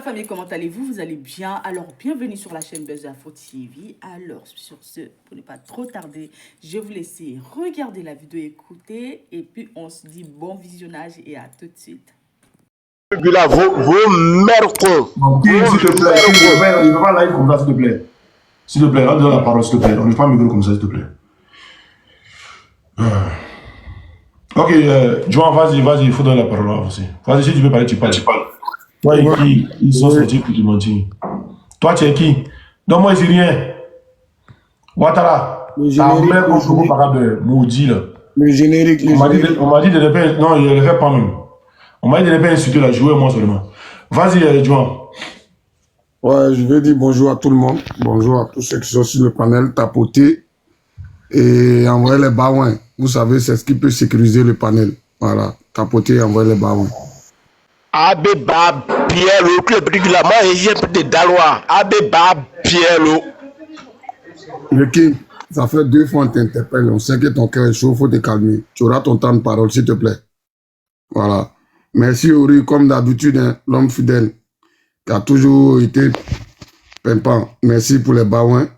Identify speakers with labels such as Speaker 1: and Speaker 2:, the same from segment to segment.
Speaker 1: la famille, comment allez-vous? Vous allez bien? Alors, bienvenue sur la chaîne Buzz Info TV. Alors, sur ce, pour ne pas trop tarder, je vais vous laisser regarder la vidéo, écouter, et puis on se dit bon visionnage et à tout de suite.
Speaker 2: Là, vos mères cons.
Speaker 3: S'il te plaît, je ne veux pas live comme ça, s'il te plaît. S'il te plaît, là, donne la parole, s'il te plaît. On ne fait pas un micro comme ça, s'il te plaît. Ok, Joan, vas-y, il faut donner la parole là aussi. Vas-y, si tu veux parler, tu parles. Toi, qui ils sont sortis pour te mentir. Toi, tu es qui? Donne-moi ici rien. Ouattara, ta mère comme comment parle de maudit là.
Speaker 4: Le générique,
Speaker 3: on m'a dit de ne pas. Non, il ne le fait pas même. On m'a dit de ne pas insulter la jouer moi seulement. Vas-y, Joan.
Speaker 4: Ouais, je vais dire bonjour à tout le monde. Bonjour à tous ceux qui sont sur le panel, tapoter et envoyer les baouins. Vous savez, c'est ce qui peut sécuriser le panel. Voilà, tapoter et envoyer les baouins.
Speaker 2: Abeba Pierre, club régulièrement, et j'ai peut-être d'Alois. Abeba Pierre.
Speaker 4: Le King, ça fait 2 fois qu'on t'interpelle. On sait que ton cœur est chaud, il faut te calmer. Tu auras ton temps de parole, s'il te plaît. Voilà. Merci, Ori, comme d'habitude, hein, l'homme fidèle, qui a toujours été pimpant. Merci pour les baouins.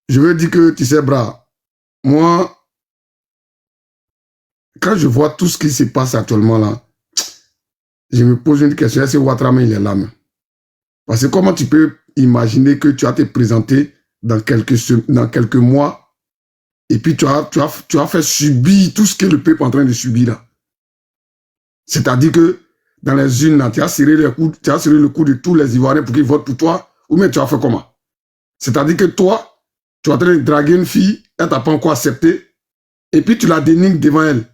Speaker 4: Je veux dire que, tu sais, bras, moi, quand je vois tout ce qui se passe actuellement là, je me pose une question, est-ce que Ouattara, il est là même? Parce que comment tu peux imaginer que tu vas te présenter dans quelques mois et puis tu as fait subir tout ce que le peuple est en train de subir là. C'est-à-dire que dans les unes, là, tu as serré le cou de tous les Ivoiriens pour qu'ils votent pour toi, ou bien tu as fait comment? C'est-à-dire que toi, tu es en train de draguer une fille, elle t'a pas encore accepté, et puis tu la dénigres devant elle.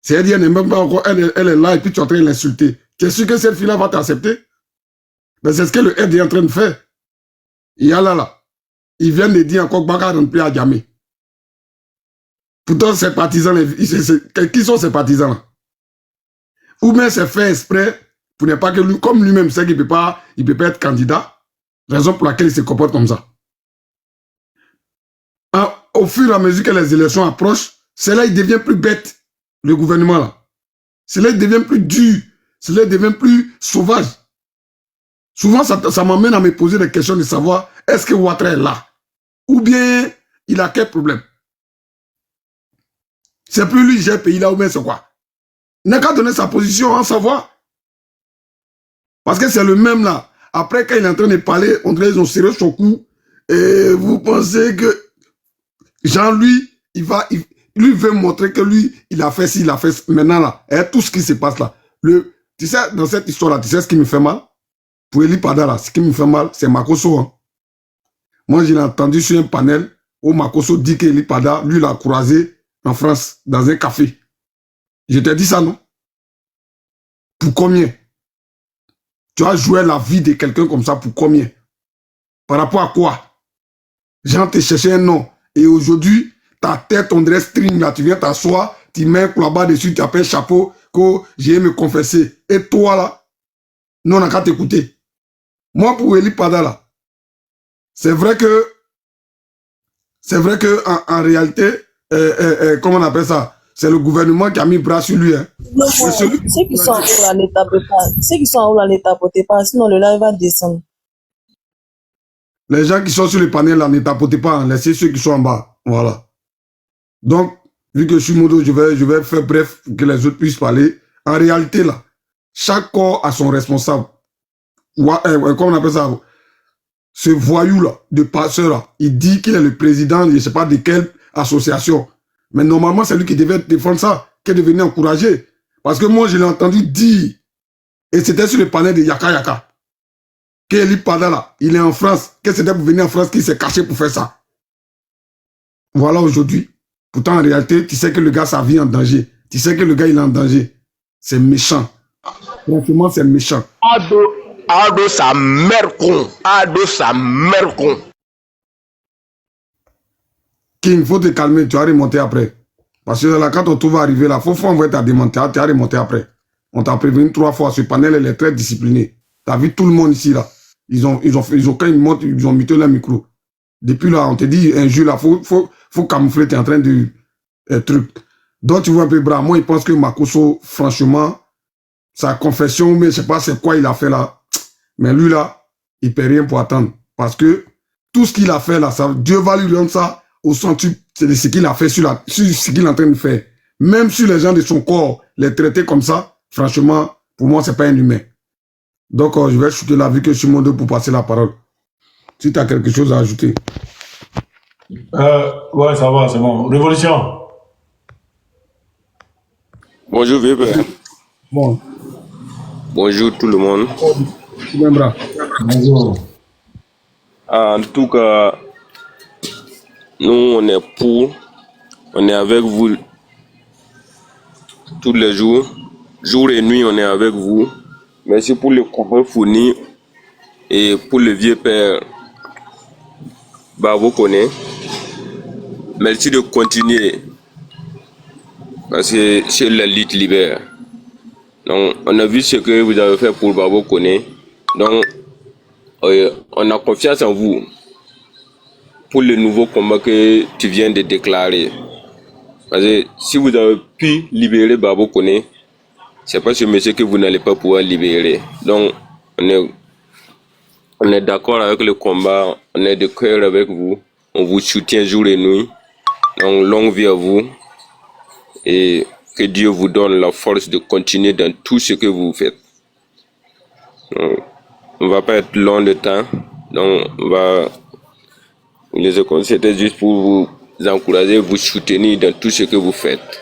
Speaker 4: C'est-à-dire qu'elle n'est même pas encore, elle est là, et puis tu es en train de l'insulter. Tu es sûr que cette fille-là va t'accepter? Ben c'est ce que le aide est en train de faire. Il y a là. Ils viennent de dire encore que Baka ne peut à jamais. Pourtant, ces partisans, qui sont ces partisans-là? Ou bien c'est fait exprès pour ne pas que lui, comme lui-même sait qu'il ne peut pas être candidat, raison pour laquelle il se comporte comme ça. Au fur et à mesure que les élections approchent, c'est là qu'il devient plus bête, le gouvernement là. C'est là qu'il devient plus dur, c'est là qu'il devient plus sauvage. Souvent, ça m'amène à me poser des questions de savoir, est-ce que Ouattara est là? Ou bien, il a quel problème? C'est plus lui qui gère le pays là, ou bien c'est quoi? Il n'a qu'à donner sa position, en savoir. Parce que c'est le même là. Après, quand il est en train de parler, on dirait qu'ils ont serré son cou. Et vous pensez que Jean, lui, lui veut montrer que lui, il a fait ci, il a fait ça. Maintenant là, et tout ce qui se passe là. Tu sais, dans cette histoire là, tu sais ce qui me fait mal? Pour Eli Pada là, ce qui me fait mal, c'est Makosso. Hein. Moi, j'ai entendu sur un panel où Makosso dit qu'Eli Pada, lui, l'a croisé en France, dans un café. Je t'ai dit ça, non? Pour combien? Tu as joué la vie de quelqu'un comme ça pour combien? Par rapport à quoi? Jean te cherché un nom. Et aujourd'hui, ta tête, on dirait string là, tu viens t'asseoir, tu mets un là-bas dessus, tu appelles chapeau, que j'ai me confesser. Et toi là, nous on n'a qu'à t'écouter. Moi pour Eli Pada là, c'est vrai que en réalité, comment on appelle ça? C'est le gouvernement qui a mis bras sur lui. Hein.
Speaker 5: Non, ceux qui sont en haut là ne tapent pas. Ceux qui sont en haut là ne tapotez pas, sinon le live va descendre.
Speaker 4: Les gens qui sont sur le panel là ne tapotez pas, hein. Laissez ceux qui sont en bas. Voilà. Donc, vu que je suis modo, je vais faire bref pour que les autres puissent parler. En réalité là, chaque corps a son responsable. Comment on appelle ça? Ce voyou là, de passeur là, il dit qu'il est le président, je ne sais pas de quelle association. Mais normalement, c'est lui qui devait défendre ça, qui devait venir encourager. Parce que moi, je l'ai entendu dire, et c'était sur le panel de Yaka Yaka, qu'Eli Pada là, il est en France, que c'était pour venir en France qu'il s'est caché pour faire ça. Voilà aujourd'hui. Pourtant, en réalité, tu sais que le gars, sa vie est en danger. Tu sais que le gars, il est en danger. C'est méchant. Franchement, c'est méchant.
Speaker 2: Ado sa mère con. Ado sa mère con.
Speaker 4: King, faut te calmer, tu vas remonter après. Parce que là, quand on va arriver là, faut envoyer ta demande, tu vas remonter après. On t'a prévenu 3 fois, ce panel, elle est très discipliné. Tu as vu tout le monde ici là. Quand ils montent, ils ont mis leur micro. Depuis là, on te dit un jour là, faut camoufler, tu es en train de truc. Donc tu vois un peu bras. Moi, il pense que Makosso, franchement, sa confession, mais je sais pas c'est quoi il a fait là. Mais lui, là, il ne paie rien pour attendre. Parce que tout ce qu'il a fait, là, ça, Dieu va lui rendre ça au centuple. C'est ce qu'il a fait sur ce qu'il est en train de faire. Même sur les gens de son corps, les traiter comme ça, franchement, pour moi, ce n'est pas un humain. Donc, je vais chuter la vie que je suis mon deux pour passer la parole. Si tu as quelque chose à ajouter.
Speaker 3: Ouais, ça va, c'est bon. Révolution.
Speaker 6: Bonjour, vieux père.
Speaker 4: Bon.
Speaker 6: Bonjour tout le monde.
Speaker 3: Bonjour.
Speaker 6: En tout cas, nous, on est pour, on est avec vous tous les jours, jour et nuit, on est avec vous. Merci pour le combat fourni et pour le vieux père Babo Koné. Merci de continuer parce que c'est la lutte libère. Donc, on a vu ce que vous avez fait pour Babo Koné. Donc, on a confiance en vous pour le nouveau combat que tu viens de déclarer. Parce que si vous avez pu libérer Babo Koné, c'est pas ce monsieur que vous n'allez pas pouvoir libérer. Donc, on est d'accord avec le combat, on est de cœur avec vous, on vous soutient jour et nuit. Donc, longue vie à vous et que Dieu vous donne la force de continuer dans tout ce que vous faites. Donc, on va pas être long de temps, donc on va vous laisser comme c'était juste pour vous encourager, vous soutenir dans tout ce que vous faites.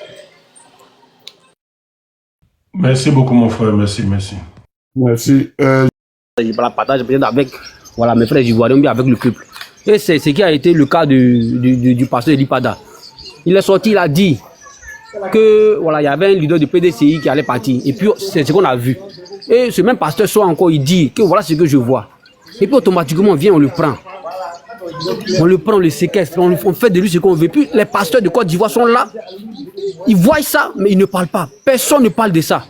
Speaker 3: Merci beaucoup, mon frère. Merci, merci.
Speaker 4: Merci.
Speaker 7: Je la partage peut-être avec voilà, mes frères ivoiriens, bien avec le peuple. Et c'est ce qui a été le cas du pasteur Elipada. Il est sorti, il a dit que voilà, il y avait un leader du PDCI qui allait partir. Et puis c'est ce qu'on a vu. Et ce même pasteur soit encore, il dit que voilà ce que je vois. Et puis automatiquement on vient, on le prend. On le prend, on le séquestre, on fait de lui ce qu'on veut. Puis les pasteurs de Côte d'Ivoire sont là. Ils voient ça, mais ils ne parlent pas. Personne ne parle de ça.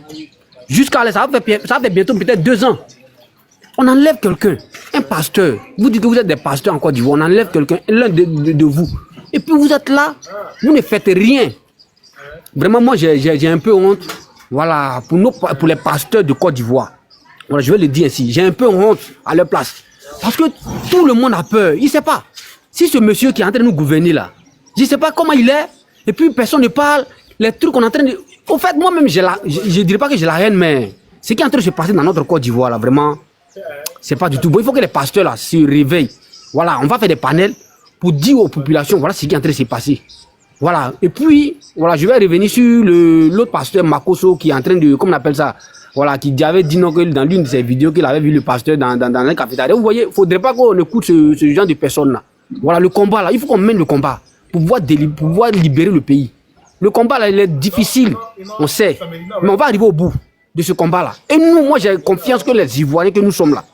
Speaker 7: Jusqu'à là, ça va faire bientôt peut-être 2 ans. On enlève quelqu'un, un pasteur. Vous dites que vous êtes des pasteurs en Côte d'Ivoire. On enlève quelqu'un, l'un de vous. Et puis vous êtes là, vous ne faites rien. Vraiment, moi, j'ai un peu honte. Voilà, pour les pasteurs de Côte d'Ivoire. Voilà, je vais le dire ici. J'ai un peu honte à leur place. Parce que tout le monde a peur. Il ne sait pas. Si ce monsieur qui est en train de nous gouverner là, je ne sais pas comment il est. Et puis personne ne parle. Les trucs qu'on est en train de... Au fait, moi-même, je ne dirais pas que j'ai la haine, mais ce qui est en train de se passer dans notre Côte d'Ivoire là, vraiment, c'est pas du tout bon. Il faut que les pasteurs là se réveillent. Voilà, on va faire des panels pour dire aux populations, voilà ce qui est en train de se passer. Voilà. Et puis, voilà, je vais revenir sur l'autre pasteur Makoso qui est en train de, comment on appelle ça, voilà, qui avait dit non, que dans l'une de ses vidéos qu'il avait vu le pasteur dans un cafétéria. Vous voyez, il ne faudrait pas qu'on écoute ce genre de personnes-là. Voilà, le combat là, il faut qu'on mène le combat pour pouvoir libérer le pays. Le combat là, il est difficile, on sait, mais on va arriver au bout de ce combat là. Et nous, moi j'ai confiance que les Ivoiriens que nous sommes là,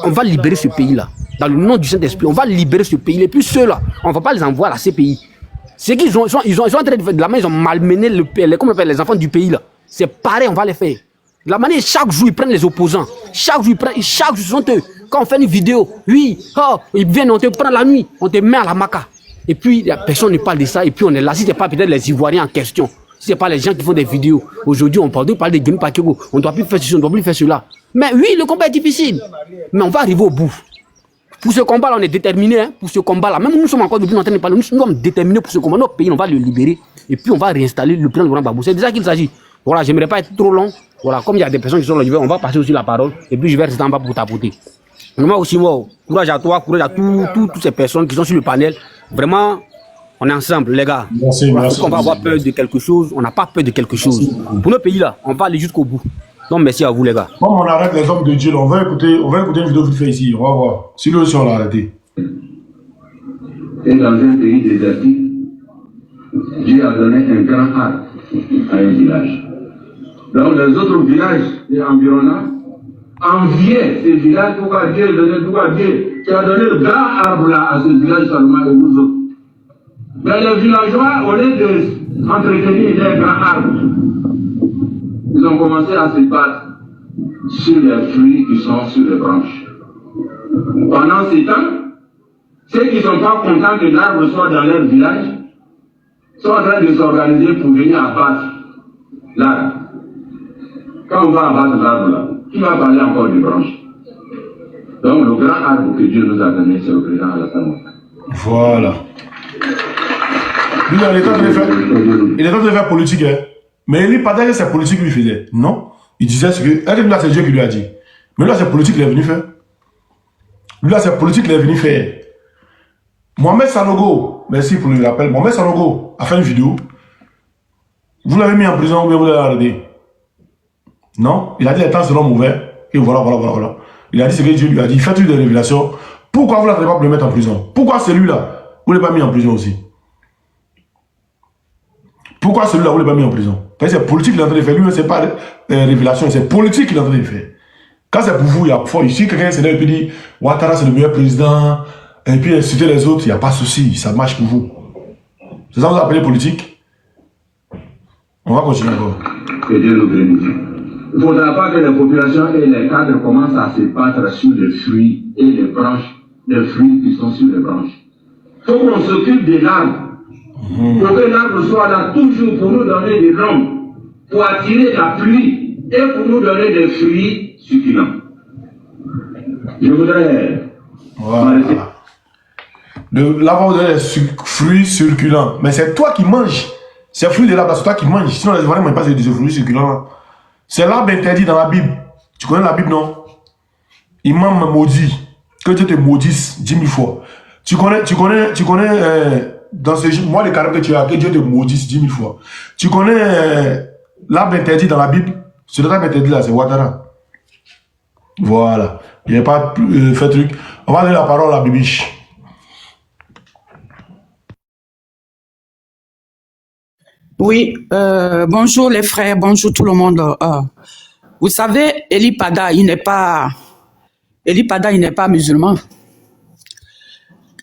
Speaker 7: on va libérer ce pays là. Dans le nom du Saint-Esprit, on va libérer ce pays. Et puis ceux-là, on ne va pas les envoyer à la CPI. C'est qu'ils sont en train de faire de la main, ils ont malmené comment on appelle les enfants du pays là. C'est pareil, on va les faire. De la manière, chaque jour, ils prennent les opposants. Chaque jour, ce sont eux. Quand on fait une vidéo, oui, oh, ils viennent, on te prend la nuit, on te met à la maca. Et puis, personne ne parle de ça. Et puis, on est là. Si ce n'est pas peut-être les Ivoiriens en question, si ce n'est pas les gens qui font des vidéos. Aujourd'hui, on parle de Guinée Pakego. On ne doit plus faire ceci, on ne doit plus faire cela. Mais oui, le combat est difficile. Mais on va arriver au bout. Pour ce combat-là, on est déterminé. Hein, pour ce combat-là, même nous sommes encore depuis en train de parler. Nous sommes déterminés pour ce combat. Notre pays, on va le libérer. Et puis, on va réinstaller le plan de Laurent Gbagbo. C'est de ça qu'il s'agit. Voilà, j'aimerais pas être trop long. Voilà, comme il y a des personnes qui sont là, on va passer aussi la parole. Et puis, je vais rester en bas pour tapoter. Moi aussi, moi, courage à toi, courage à toutes ces personnes qui sont sur le panel. Vraiment, on est ensemble, les gars.
Speaker 3: Merci, merci.
Speaker 7: On va avoir peur de quelque chose, on n'a pas peur de quelque chose. Pour nos pays là, on va aller jusqu'au bout. Donc, merci à vous, les gars.
Speaker 3: Comme on arrête les hommes de Dieu, on va écouter une vidéo vite fait ici. On va voir. Si le on l'a arrêté.
Speaker 8: Et dans un pays désertique, Dieu a donné un grand arbre à un village. Donc, les autres villages environnants enviaient ces villages. Pourquoi Dieu qui a donné le grand arbre là à ce village seulement et vous autres. Mais les villageois, au lieu d'entretenir les grands arbres, ils ont commencé à se battre sur les fruits qui sont sur les branches. Pendant ces temps, ceux qui ne sont pas contents que l'arbre soit dans leur village sont en train de s'organiser pour venir abattre l'arbre. Quand on va abattre l'arbre là, qui va parler encore des branches? Donc le grand arbre que Dieu nous a donné, c'est le président Alassane Ouattara.
Speaker 3: Voilà. Lui, il est en train de faire politique, hein. Mais il pas d'ailleurs c'est politique qu'il faisait. Non. Il disait ce que. Là, c'est Dieu qui lui a dit. Mais là, c'est politique qu'il est venu faire. Lui, là, c'est politique qu'il est venu faire. Mohamed Sanogo, merci pour le rappel. Mohamed Sanogo a fait une vidéo. Vous l'avez mis en prison ou bien vous l'avez arrêté? Non. Il a dit les temps seront mauvais. Et voilà. Il a dit ce que Dieu lui a dit. Faites des révélations. Pourquoi vous n'avez pas pu le mettre en prison? Pourquoi celui-là, vous ne l'avez pas mis en prison aussi? Pourquoi celui-là, vous ne l'avez pas mis en prison? Parce que c'est politique qu'il est en train de faire. Lui, ce n'est pas révélation, c'est politique qu'il est en train de faire. Quand c'est pour vous, il y a fort. Ici, quelqu'un s'est levé et dit Ouattara, c'est le meilleur président. Et puis insulter les autres, il n'y a pas de souci. Ça marche pour vous. C'est ça que vous appelez politique? On va continuer encore.
Speaker 8: Que Dieu nous bénisse. Il ne faudra pas que les populations et les cadres commencent à se battre sur les fruits et les branches, les fruits qui sont sur les branches. Il faut qu'on s'occupe des arbres. Pour que l'arbre soit là toujours pour nous donner des rames, pour attirer la pluie et pour nous donner des fruits succulents. Je voudrais...
Speaker 3: Voilà. Là, on donne des fruits succulents. Mais c'est toi qui manges. Ces fruits de l'arbre, c'est toi qui manges. Sinon, les Ivoiriens ne mangent pas des fruits succulents. C'est l'arbre interdit dans la Bible. Tu connais la Bible, non? Imam maudit. Que Dieu te maudisse 10 000 fois. Tu connais dans ce mois de carême que tu as, que Dieu te maudisse 10 000 fois. Tu connais l'arbre interdit dans la Bible? Ce l'arbre interdit là, c'est Ouattara. Voilà. Il n'y a pas fait truc. On va donner la parole à Bibiche.
Speaker 9: Oui, bonjour les frères, bonjour tout le monde. Vous savez, Eli Pada, il n'est pas musulman.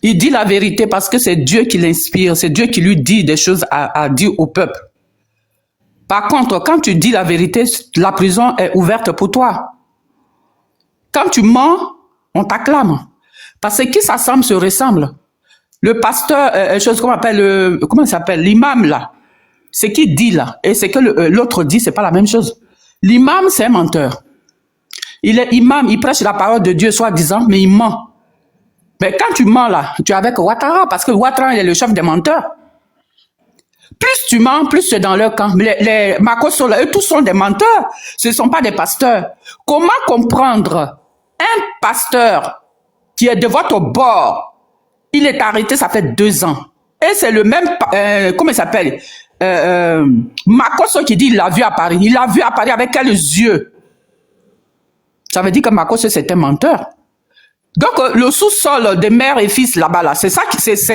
Speaker 9: Il dit la vérité parce que c'est Dieu qui l'inspire, c'est Dieu qui lui dit des choses à dire au peuple. Par contre, quand tu dis la vérité, la prison est ouverte pour toi. Quand tu mens, on t'acclame. Parce que qui s'assemble se ressemble. Le pasteur, comment il s'appelle, l'imam là, ce qu'il dit là, et ce que l'autre dit, c'est pas la même chose. L'imam, c'est un menteur. Il est imam, il prêche la parole de Dieu, soi-disant, mais il ment. Mais quand tu mens là, tu es avec Ouattara, parce que Ouattara, il est le chef des menteurs. Plus tu mens, plus tu es dans leur camp. Les Makosso, eux tous sont des menteurs. Ce ne sont pas des pasteurs. Comment comprendre un pasteur qui est de votre bord? Il est arrêté, ça fait 2 ans. Et c'est le même, comment il s'appelle? Makosso qui dit il l'a vu à Paris. Il l'a vu à Paris avec quels yeux? Ça veut dire que Makosso c'est un menteur. Donc le sous-sol des mères et fils là-bas, là, c'est ça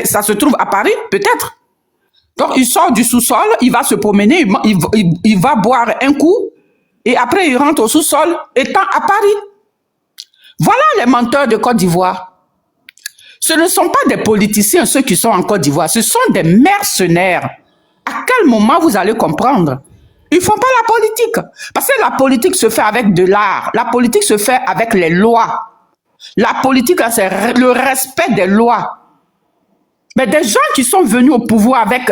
Speaker 9: ça se trouve à Paris, peut-être. Donc il sort du sous-sol, il va se promener, il va boire un coup, et après il rentre au sous-sol, étant à Paris. Voilà les menteurs de Côte d'Ivoire. Ce ne sont pas des politiciens, ceux qui sont en Côte d'Ivoire, ce sont des mercenaires. À quel moment vous allez comprendre? Ils ne font pas la politique. Parce que la politique se fait avec de l'art. La politique se fait avec les lois. La politique, c'est le respect des lois. Mais des gens qui sont venus au pouvoir avec...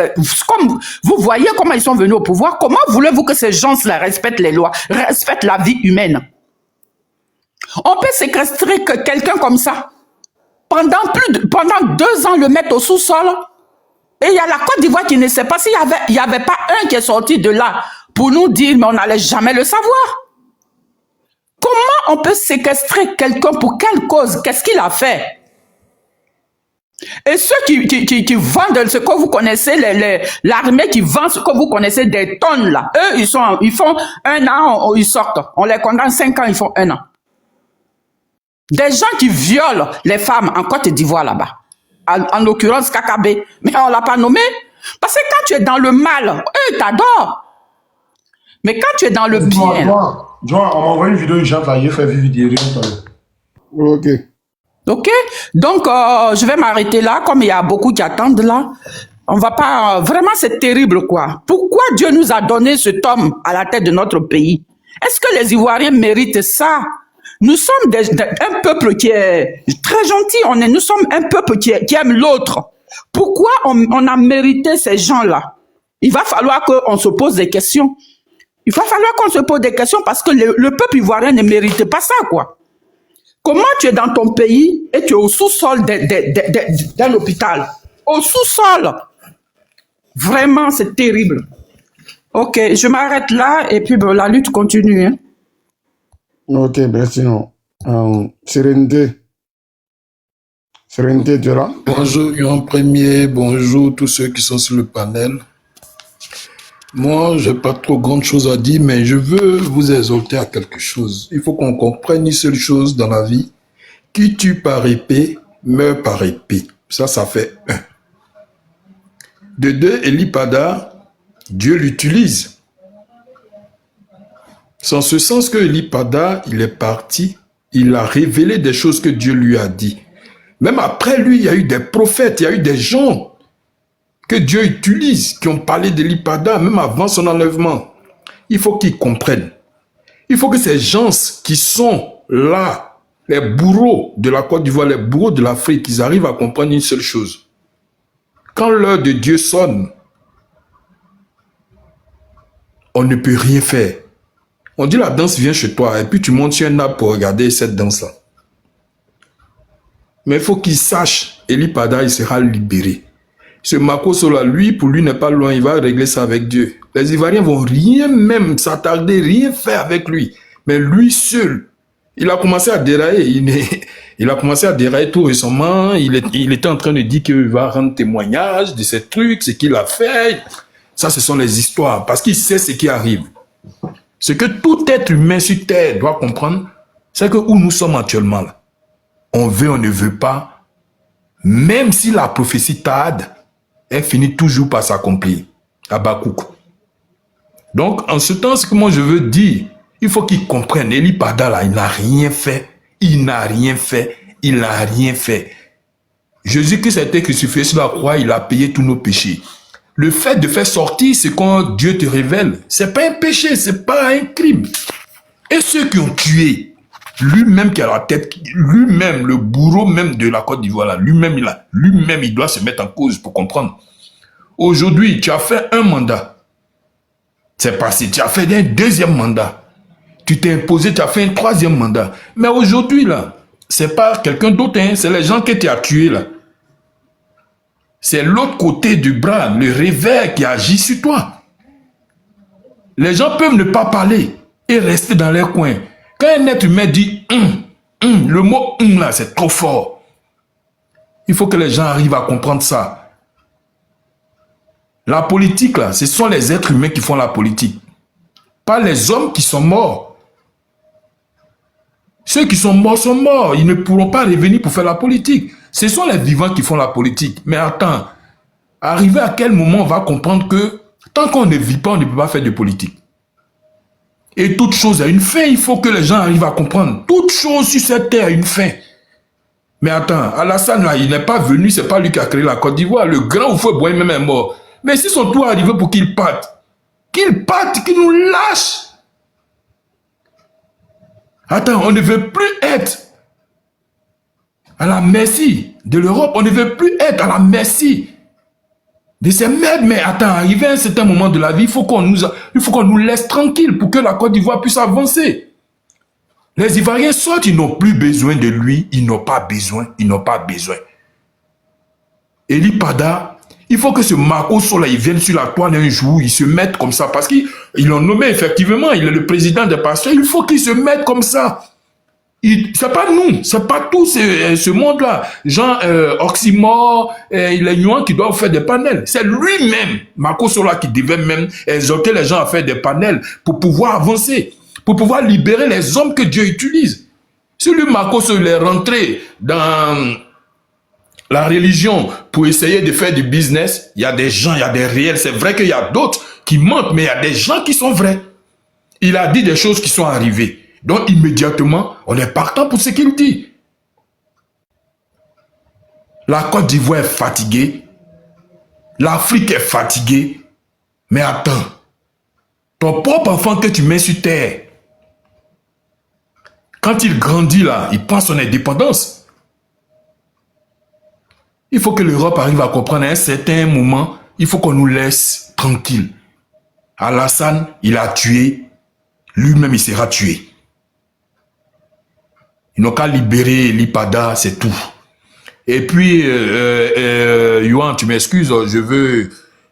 Speaker 9: Comme vous voyez comment ils sont venus au pouvoir, comment voulez-vous que ces gens-là respectent les lois, respectent la vie humaine? On peut séquestrer que quelqu'un comme ça. Pendant 2 ans, le mettre au sous-sol. Et il y a la Côte d'Ivoire qui ne sait pas s'il n'y avait pas un qui est sorti de là pour nous dire, mais on n'allait jamais le savoir. Comment on peut séquestrer quelqu'un pour quelle cause? Qu'est-ce qu'il a fait? Et ceux qui vendent ce que vous connaissez, l'armée qui vend ce que vous connaissez, des tonnes là, eux, ils font 1 an, ils sortent. On les condamne 5 ans, ils font 1 an. Des gens qui violent les femmes en Côte d'Ivoire là-bas. En l'occurrence, Kakabé. Mais on ne l'a pas nommé. Parce que quand tu es dans le mal, eux, t'adorent. Mais quand tu es dans le bien...
Speaker 3: John, on m'a envoyé une vidéo urgente là, il fait vidéo.
Speaker 4: Ok.
Speaker 9: Ok. Donc, je vais m'arrêter là, comme il y a beaucoup qui attendent là. On va pas... vraiment, c'est terrible, quoi. Pourquoi Dieu nous a donné cet homme à la tête de notre pays? Est-ce que les Ivoiriens méritent ça? Nous sommes un peuple qui est très gentil. Nous sommes un peuple qui aime l'autre. Pourquoi on a mérité ces gens-là? Il va falloir qu'on se pose des questions. Il va falloir qu'on se pose des questions parce que le peuple ivoirien ne mérite pas ça, quoi. Comment tu es dans ton pays et tu es au sous-sol d'un hôpital? Au sous-sol. Vraiment, c'est terrible. Ok, je m'arrête là et puis bon, la lutte continue. Hein.
Speaker 4: Ok, merci. Non. Sérénité. Sérénité, tu es là?
Speaker 10: Bonjour, en premier, bonjour tous ceux qui sont sur le panel. Moi, je n'ai pas trop grande chose à dire, mais je veux vous exhorter à quelque chose. Il faut qu'on comprenne une seule chose dans la vie. Qui tue par épée, meurt par épée. Ça fait 1. De 2, Eli Pada, Dieu l'utilise. C'est en ce sens que Eli Pada, il est parti, il a révélé des choses que Dieu lui a dit. Même après lui, il y a eu des prophètes, il y a eu des gens que Dieu utilise, qui ont parlé d'Eli Pada, même avant son enlèvement. Il faut qu'ils comprennent. Il faut que ces gens qui sont là, les bourreaux de la Côte d'Ivoire, les bourreaux de l'Afrique, ils arrivent à comprendre une seule chose. Quand l'heure de Dieu sonne, on ne peut rien faire. On dit la danse vient chez toi et puis tu montes sur un arbre pour regarder cette danse-là. Mais il faut qu'il sache, Eli Pada, il sera libéré. Ce Makoso-là, lui, pour lui n'est pas loin, il va régler ça avec Dieu. Les Ivoiriens vont rien même s'attarder, rien faire avec lui. Mais lui seul, il a commencé à dérailler. Il a commencé à dérailler tout récemment. Il était en train de dire qu'il va rendre témoignage de ces trucs, ce qu'il a fait. Ça, ce sont les histoires, parce qu'il sait ce qui arrive. Ce que tout être humain sur Terre doit comprendre, c'est que où nous sommes actuellement, là, on veut, on ne veut pas, même si la prophétie tarde, elle finit toujours par s'accomplir. Habakkuk. Donc, en ce temps, ce que moi je veux dire, il faut qu'ils comprennent. Eli Pada, là, il n'a rien fait. Il n'a rien fait. Il n'a rien fait. Jésus-Christ a été crucifié sur la croix, il a payé tous nos péchés. Le fait de faire sortir ce que Dieu te révèle, c'est pas un péché, c'est pas un crime. Et ceux qui ont tué, lui-même qui a la tête, lui-même, le bourreau même de la Côte d'Ivoire, lui-même, il doit se mettre en cause pour comprendre. Aujourd'hui, tu as fait un mandat. C'est passé. Tu as fait un deuxième mandat. Tu t'es imposé, tu as fait un troisième mandat. Mais aujourd'hui, là, c'est pas quelqu'un d'autre, hein, c'est les gens que tu as tués, là. C'est l'autre côté du bras, le réveil qui agit sur toi. Les gens peuvent ne pas parler et rester dans leur coin. Quand un être humain dit le mot là, c'est trop fort. Il faut que les gens arrivent à comprendre ça. La politique, là, ce sont les êtres humains qui font la politique. Pas les hommes qui sont morts. Ceux qui sont morts. Ils ne pourront pas revenir pour faire la politique. Ce sont les vivants qui font la politique. Mais attends, arrivé à quel moment on va comprendre que tant qu'on ne vit pas, on ne peut pas faire de politique. Et toute chose a une fin. Il faut que les gens arrivent à comprendre. Toute chose sur cette terre a une fin. Mais attends, Alassane, là, il n'est pas venu, c'est pas lui qui a créé la Côte d'Ivoire. Le grand Houphouët-Boigny même est mort. Mais si son tour arrivé pour qu'il parte, qu'il nous lâche. Attends, on ne veut plus être à la merci de l'Europe. On ne veut plus être à la merci de ces merdes. Mais attends, arrivé à un certain moment de la vie, il faut qu'on nous laisse tranquille pour que la Côte d'Ivoire puisse avancer. Les Ivoiriens sortent, ils n'ont plus besoin de lui. Ils n'ont pas besoin. Eli Pada, il faut que ce Makoso là, il vienne sur la toile un jour, il se mette comme ça, parce qu'ils l'ont nommé effectivement, il est le président des pasteurs, il faut qu'il se mette comme ça. C'est pas nous, c'est pas tout ce monde-là. Jean Oxymore, les Nuans qui doivent faire des panels. C'est lui-même, Makoso là, qui devait même exhorter les gens à faire des panels pour pouvoir avancer, pour pouvoir libérer les hommes que Dieu utilise. Si lui, Makoso, il est rentré dans la religion pour essayer de faire du business, il y a des gens, il y a des réels. C'est vrai qu'il y a d'autres qui mentent, mais il y a des gens qui sont vrais. Il a dit des choses qui sont arrivées. Donc immédiatement, on est partant pour ce qu'il dit. La Côte d'Ivoire est fatiguée. L'Afrique est fatiguée. Mais attends, ton propre enfant que tu mets sur terre, quand il grandit là, il prend son indépendance. Il faut que l'Europe arrive à comprendre à un certain moment, il faut qu'on nous laisse tranquille. Alassane, il a tué, lui-même il sera tué. Ils n'ont qu'à libérer l'IPADA, c'est tout. Et puis, Yohan, tu m'excuses, je veux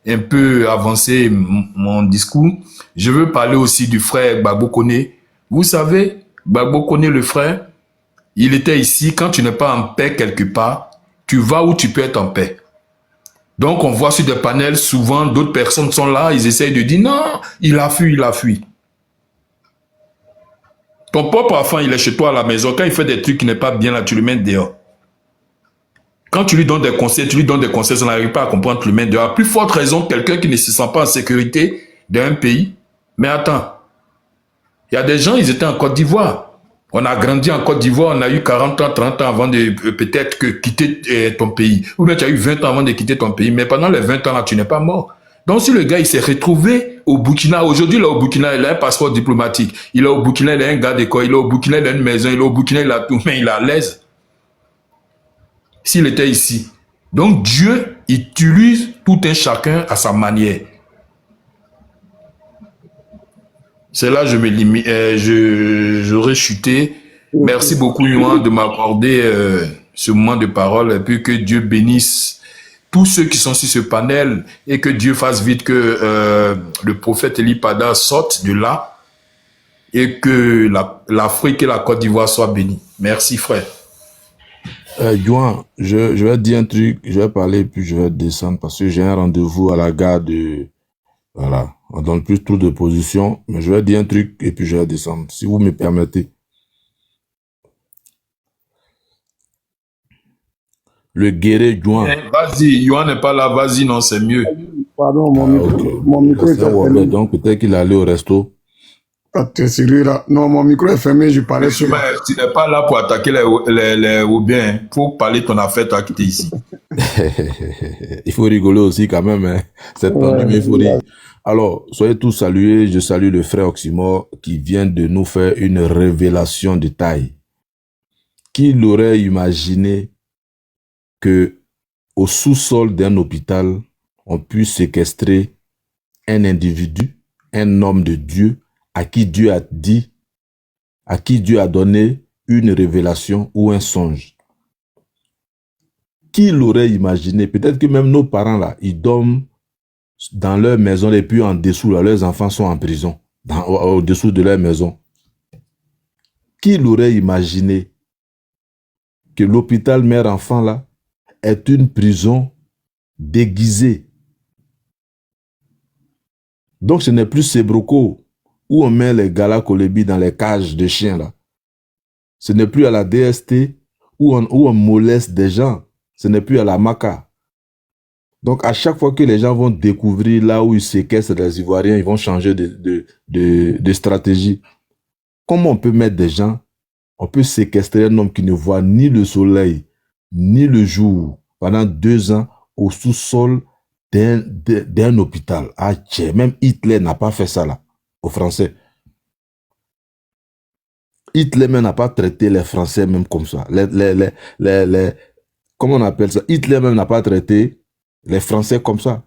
Speaker 10: un peu avancer mon discours. Je veux parler aussi du frère Gbagbo Koné. Vous savez, Gbagbo Koné, le frère, il était ici. Quand tu n'es pas en paix quelque part, tu vas où tu peux être en paix. Donc, on voit sur des panels, souvent, d'autres personnes sont là, ils essayent de dire, non, il a fui, il a fui. Ton propre enfant, il est chez toi à la maison. Quand il fait des trucs qui n'est pas bien là, tu le mets dehors. Quand tu lui donnes des conseils, ça n'arrive pas à comprendre, tu le mets dehors. À plus forte raison, quelqu'un qui ne se sent pas en sécurité d'un pays. Mais attends, il y a des gens, ils étaient en Côte d'Ivoire. On a grandi en Côte d'Ivoire, on a eu 40 ans, 30 ans avant de peut-être quitter ton pays. Ou bien tu as eu 20 ans avant de quitter ton pays. Mais pendant les 20 ans là, tu n'es pas mort. Donc si le gars, il s'est retrouvé au Burkina, aujourd'hui il est au Burkina, il a un passeport diplomatique. Il est au Burkina, il a un gars d'école, il est au Burkina, il a une maison, il est au Burkina, il a tout, mais il est à l'aise. S'il était ici. Donc Dieu utilise tout un chacun à sa manière. C'est là que je me limite, j'aurais chuté. Merci beaucoup, Yohan, de m'accorder ce moment de parole et puis que Dieu bénisse tous ceux qui sont sur ce panel et que Dieu fasse vite que le prophète Eli Pada sorte de là et que l'Afrique et la Côte d'Ivoire soient bénies. Merci, frère.
Speaker 11: Yohan, je vais te dire un truc, je vais parler puis je vais descendre parce que j'ai un rendez-vous à la gare de... Voilà, on donne plus trop de position, mais je vais dire un truc et puis je vais descendre, si vous me permettez. Le guerrier Yohan.
Speaker 10: Vas-y, Yohan n'est pas là, vas-y, non, c'est mieux.
Speaker 4: Pardon, mon micro est fermé.
Speaker 11: Donc peut-être qu'il est allé au resto.
Speaker 4: Ah, t'es sérieux là? Non, mon micro est fermé, je parlais sur...
Speaker 10: Tu n'es pas là pour attaquer les Roubaix. Il faut parler ton affaire, toi qui es ici.
Speaker 11: Il faut rigoler aussi quand même. Hein. C'est tendu, mais il faut rire. Alors, soyez tous salués. Je salue le frère Oxymore qui vient de nous faire une révélation de taille. Qui l'aurait imaginé que au sous-sol d'un hôpital, on puisse séquestrer un individu, un homme de Dieu, à qui Dieu a dit, à qui Dieu a donné une révélation ou un songe. Qui l'aurait imaginé? Peut-être que même nos parents là, ils dorment dans leur maison et puis en dessous là, leurs enfants sont en prison, au-dessous de leur maison. Qui l'aurait imaginé que l'hôpital mère-enfant là est une prison déguisée? Donc ce n'est plus Sebroco où on met les Gala Kolebi dans les cages de chiens là. Ce n'est plus à la DST où on moleste des gens. Ce n'est plus à la Maca. Donc à chaque fois que les gens vont découvrir là où ils séquestrent les Ivoiriens, ils vont changer de stratégie. Comment on peut mettre des gens, on peut séquestrer un homme qui ne voit ni le soleil, ni le jour, pendant 2 ans au sous-sol d'un hôpital. Ah, tiens, même Hitler n'a pas fait ça là, aux Français. Hitler même n'a pas traité les Français même comme ça. Comment on appelle ça? Hitler même n'a pas traité les Français comme ça.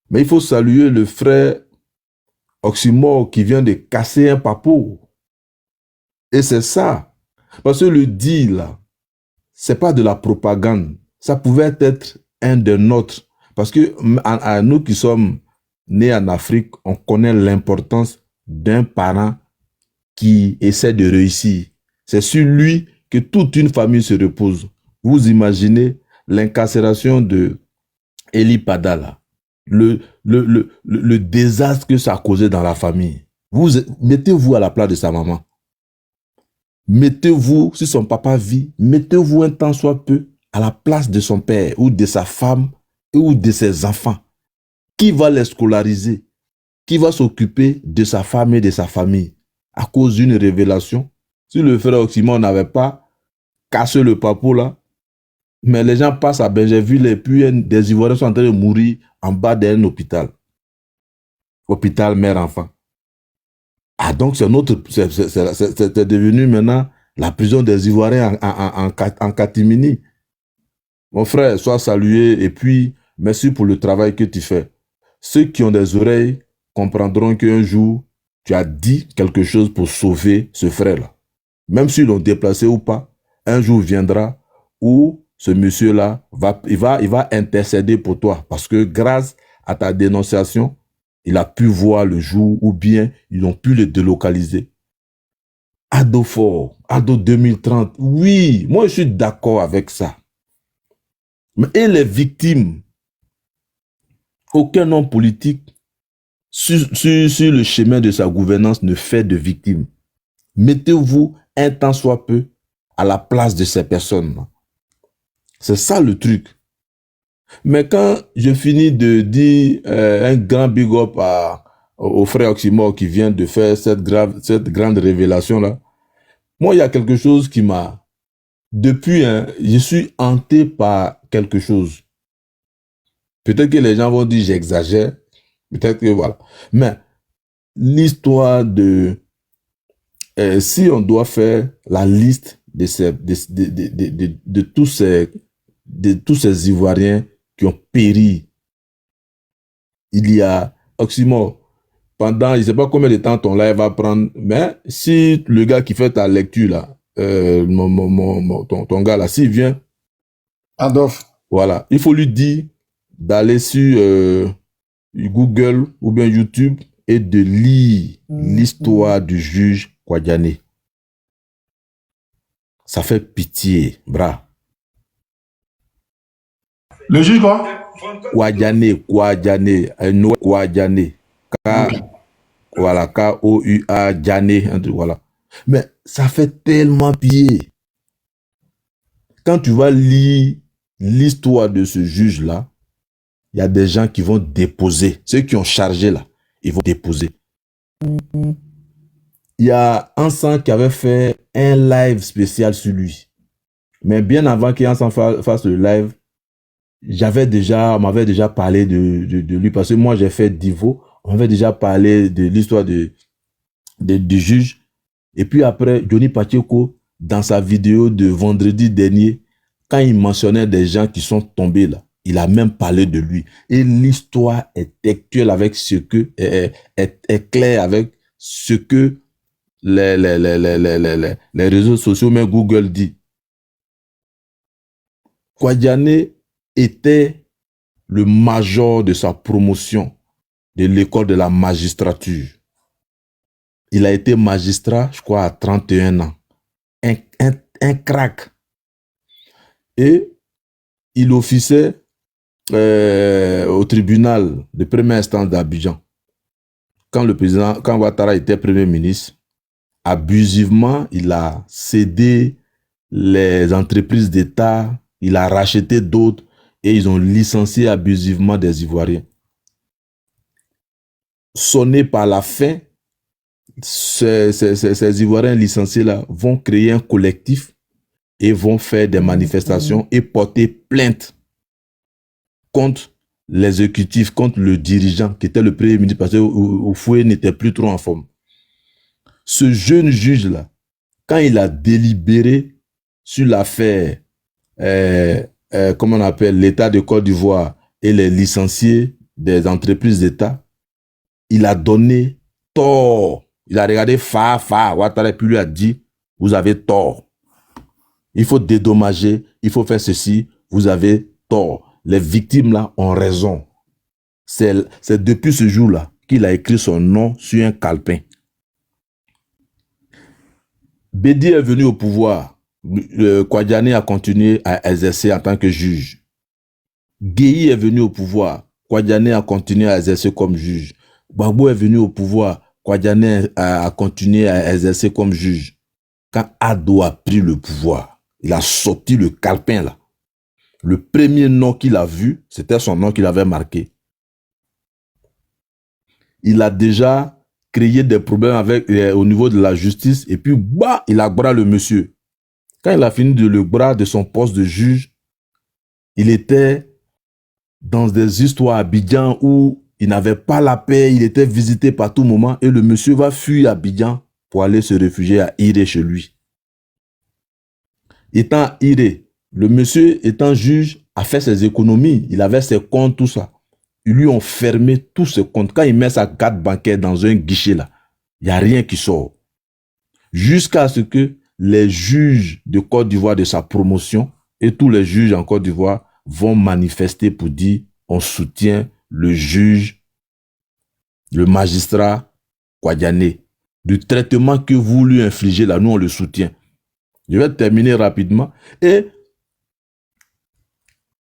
Speaker 11: Mais il faut saluer le frère Oxymore qui vient de casser un papeau. Et c'est ça. Parce que le deal là, c'est pas de la propagande. Ça pouvait être un de nôtres. Parce que à nous qui sommes nés en Afrique, on connaît l'importance d'un parent qui essaie de réussir. C'est sur lui que toute une famille se repose. Vous imaginez l'incarcération de Eli Pada là, le désastre que ça a causé dans la famille. Mettez-vous à la place de sa maman. Mettez-vous, si son papa vit, mettez-vous un temps soit peu à la place de son père ou de sa femme ou de ses enfants. Qui va les scolariser? Qui va s'occuper de sa femme et de sa famille à cause d'une révélation? Si le frère Oxymore n'avait pas cassé le papeau là, mais les gens passent à Benjerville et puis des Ivoiriens sont en train de mourir en bas d'un hôpital. Hôpital mère-enfant. Ah donc c'est devenu maintenant la prison des Ivoiriens en catimini. Mon frère, sois salué et puis merci pour le travail que tu fais. Ceux qui ont des oreilles comprendront qu'un jour, tu as dit quelque chose pour sauver ce frère-là. même s'ils l'ont déplacé ou pas, un jour viendra où ce monsieur-là il va intercéder pour toi. Parce que grâce à ta dénonciation, il a pu voir le jour ou bien ils ont pu le délocaliser. Ado fort, Ado 2030, oui, moi je suis d'accord avec ça. Et les victimes, aucun homme politique sur le chemin de sa gouvernance ne fait de victimes. Mettez-vous un tant soit peu à la place de ces personnes. C'est ça le truc. Mais quand je finis de dire un grand big up au frère Oxymore qui vient de faire cette grande révélation-là, moi, il y a quelque chose qui m'a... Depuis, je suis hanté par quelque chose. Peut-être que les gens vont dire j'exagère. Peut-être que voilà. Mais l'histoire de... si on doit faire la liste de tous ces Ivoiriens qui ont péri, il y a Oxymore. Pendant, je ne sais pas combien de temps ton live va prendre, mais si le gars qui fait ta lecture là, ton gars là, s'il vient,
Speaker 4: Adolphe,
Speaker 11: voilà, il faut lui dire d'aller sur Google ou bien YouTube et de lire l'histoire du juge Kouadiané. Ça fait pitié, bras.
Speaker 3: Le juge quoi?
Speaker 11: Kouadiané. Voilà, K-O-U-A, Diané, voilà. Mais ça fait tellement pitié. Quand tu vas lire l'histoire de ce juge-là, il y a des gens qui vont déposer. Ceux qui ont chargé là, ils vont déposer. Il y a Ansan qui avait fait un live spécial sur lui. Mais bien avant qu'Ansan fasse le live, on m'avait déjà parlé de lui. Parce que moi, j'ai fait Divo. On m'avait déjà parlé de l'histoire du juge. Et puis après, Johnny Pacheco, dans sa vidéo de vendredi dernier, quand il mentionnait des gens qui sont tombés là, il a même parlé de lui. Et l'histoire est actuelle avec ce que, est claire avec ce que les réseaux sociaux, même Google dit. Kouadiané était le major de sa promotion de l'école de la magistrature. Il a été magistrat, je crois, à 31 ans. Un crack. Et il officiait au tribunal de première instance d'Abidjan. Quand Ouattara était premier ministre, abusivement, il a cédé les entreprises d'État, il a racheté d'autres et ils ont licencié abusivement des Ivoiriens. Sonnés par la faim, ces Ivoiriens licenciés-là vont créer un collectif et vont faire des manifestations et porter plainte contre l'exécutif, contre le dirigeant qui était le premier ministre parce que Oufoué n'était plus trop en forme. Ce jeune juge-là, quand il a délibéré sur l'affaire, comment on appelle, l'État de Côte d'Ivoire et les licenciés des entreprises d'État, il a donné tort. Il a regardé Ouattara puis lui a dit, vous avez tort. Il faut dédommager, il faut faire ceci, vous avez tort. Les victimes là ont raison. C'est depuis ce jour-là qu'il a écrit son nom sur un calepin. Bédi est venu au pouvoir. Kouadiané a continué à exercer en tant que juge. Guéhi est venu au pouvoir. Kouadiané a continué à exercer comme juge. Gbagbo est venu au pouvoir. Kouadiané a continué à exercer comme juge. Quand Ado a pris le pouvoir, il a sorti le calepin là. Le premier nom qu'il a vu, c'était son nom qu'il avait marqué. Il a déjà créé des problèmes au niveau de la justice et puis il a bras le monsieur. Quand il a fini de le bras de son poste de juge, il était dans des histoires à Abidjan où il n'avait pas la paix, il était visité par tout moment et le monsieur va fuir à Abidjan pour aller se réfugier à Iré chez lui. Étant à Iré, le monsieur étant juge a fait ses économies, il avait ses comptes, tout ça. Ils lui ont fermé tous ses comptes. Quand il met sa carte bancaire dans un guichet là, il n'y a rien qui sort. Jusqu'à ce que les juges de Côte d'Ivoire de sa promotion et tous les juges en Côte d'Ivoire vont manifester pour dire on soutient le juge, le magistrat Kwadiané. Du traitement que vous lui infligez là, nous on le soutient. Je vais terminer rapidement. Et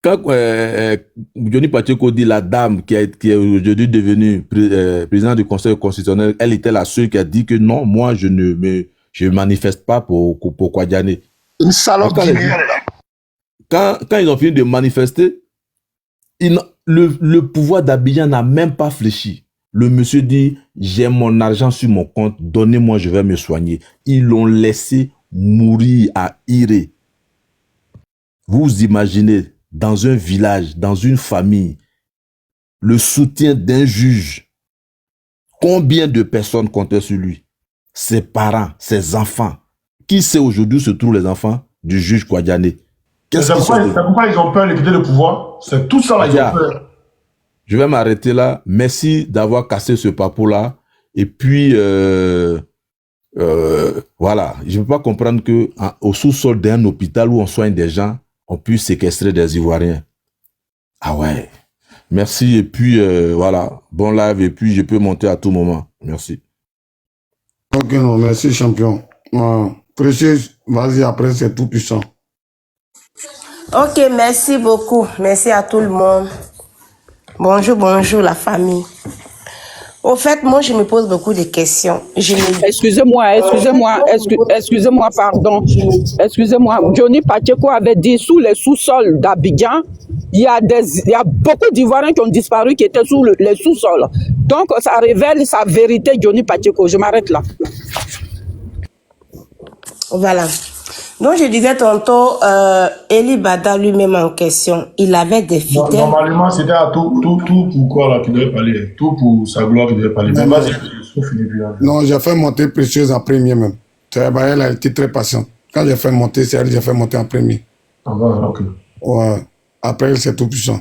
Speaker 11: quand Johnny Pacheco dit la dame qui est aujourd'hui devenue présidente du Conseil constitutionnel, elle était la seule qui a dit que non, moi je ne manifeste pas pour Kwadiané.
Speaker 2: Une salope guinéenne.
Speaker 11: Quand ils ont fini de manifester, le pouvoir d'Abidjan n'a même pas fléchi. Le monsieur dit, j'ai mon argent sur mon compte, donnez-moi, je vais me soigner. Ils l'ont laissé mourir à Iré. Vous imaginez, dans un village, dans une famille, le soutien d'un juge, combien de personnes comptaient sur lui? Ses parents, ses enfants. Qui sait aujourd'hui où se trouvent les enfants du juge Kwadiané?
Speaker 3: C'est pourquoi ils ont peur de quitter le pouvoir. C'est tout ça là, ils ont peur.
Speaker 11: Je vais m'arrêter là. Merci d'avoir cassé ce papo-là. Et puis, voilà. Je ne peux pas comprendre qu'au sous-sol d'un hôpital où on soigne des gens, on puisse séquestrer des Ivoiriens. Ah ouais. Merci. Et puis, voilà. Bon live. Et puis, je peux monter à tout moment. Merci.
Speaker 4: Ok, non. Merci, champion. Précieux, vas-y, après, c'est tout puissant.
Speaker 12: Ok, merci beaucoup. Merci à tout le monde. Bonjour, bonjour la famille. Au fait, moi, je me pose beaucoup de questions.
Speaker 9: Excusez-moi, pardon. Excusez-moi. Johnny Pacheco avait dit sous les sous-sols d'Abidjan, il y a beaucoup d'Ivoiriens qui ont disparu, qui étaient sous les sous-sols. Donc, ça révèle sa vérité, Johnny Pacheco. Je m'arrête là.
Speaker 12: Voilà. Donc, je disais tantôt, Eli Bada lui-même en question, il avait des fidèles.
Speaker 3: Normalement, c'était à tout pourquoi là qu'il devait parler. Tout pour sa gloire qu'il devait parler. Mais vas-y,
Speaker 4: non, j'ai fait monter Précieuse en premier même. Elle a été très patiente. Quand j'ai fait monter, c'est elle, j'ai fait monter en premier.
Speaker 3: Ah bah, ok.
Speaker 4: Ouais. Après, c'est tout puissant.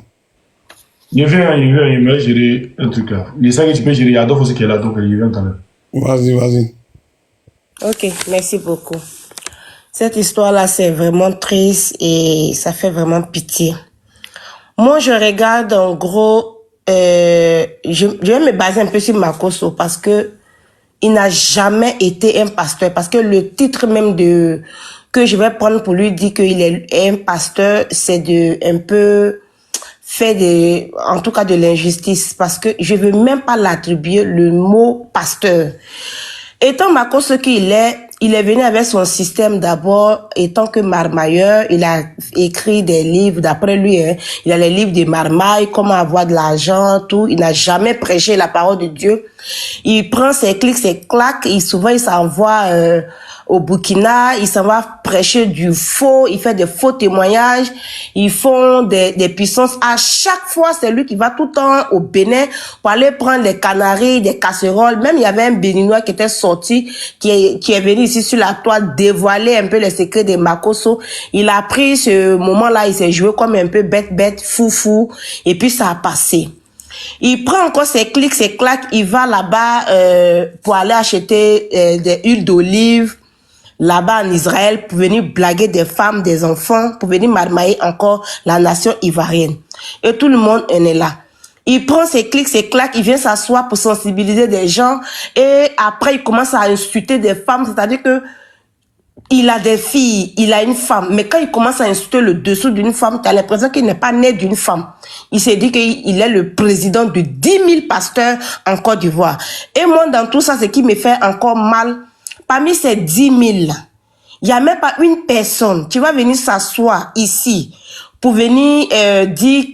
Speaker 3: Il va gérer un truc là. Il sait que tu peux gérer. Il y a d'autres aussi qui est là, donc il vient tout à l'heure.
Speaker 4: Vas-y.
Speaker 12: Ok, merci beaucoup. Cette histoire-là, c'est vraiment triste et ça fait vraiment pitié. Moi, je regarde en gros, je vais me baser un peu sur Makosso parce que il n'a jamais été un pasteur. Parce que le titre même que je vais prendre pour lui dire qu'il est un pasteur, c'est un peu fait en tout cas de l'injustice. Parce que je veux même pas l'attribuer le mot pasteur. Étant Makosso qu'il est, il est venu avec son système d'abord, étant que marmailleur, il a écrit des livres, d'après lui, hein, il a les livres de marmaille, comment avoir de l'argent, tout. Il n'a jamais prêché la parole de Dieu. Il prend ses clics, ses claques, et souvent il s'envoie au Burkina, il s'en va prêcher du faux, il fait des faux témoignages, ils font des puissances. À chaque fois, c'est lui qui va tout le temps au Bénin pour aller prendre des canaries, des casseroles. Même il y avait un Béninois qui était sorti, qui est venu ici sur la toile dévoiler un peu les secrets de Makosso. Il a pris ce moment-là, il s'est joué comme un peu bête, fou, et puis ça a passé. Il prend encore ses clics, ses claques, il va là-bas pour aller acheter des huiles d'olive, là-bas en Israël, pour venir blaguer des femmes, des enfants, pour venir marmailler encore la nation ivoirienne. Et tout le monde en est là. Il prend ses clics, ses claques, il vient s'asseoir pour sensibiliser des gens, et après il commence à insulter des femmes, c'est-à-dire que il a des filles, il a une femme, mais quand il commence à insulter le dessous d'une femme, tu as l'impression qu'il n'est pas né d'une femme. Il s'est dit qu'il est le président de 10 000 pasteurs en Côte d'Ivoire. Et moi, dans tout ça, ce qui me fait encore mal, parmi ces 10 000, il n'y a même pas une personne qui va venir s'asseoir ici pour venir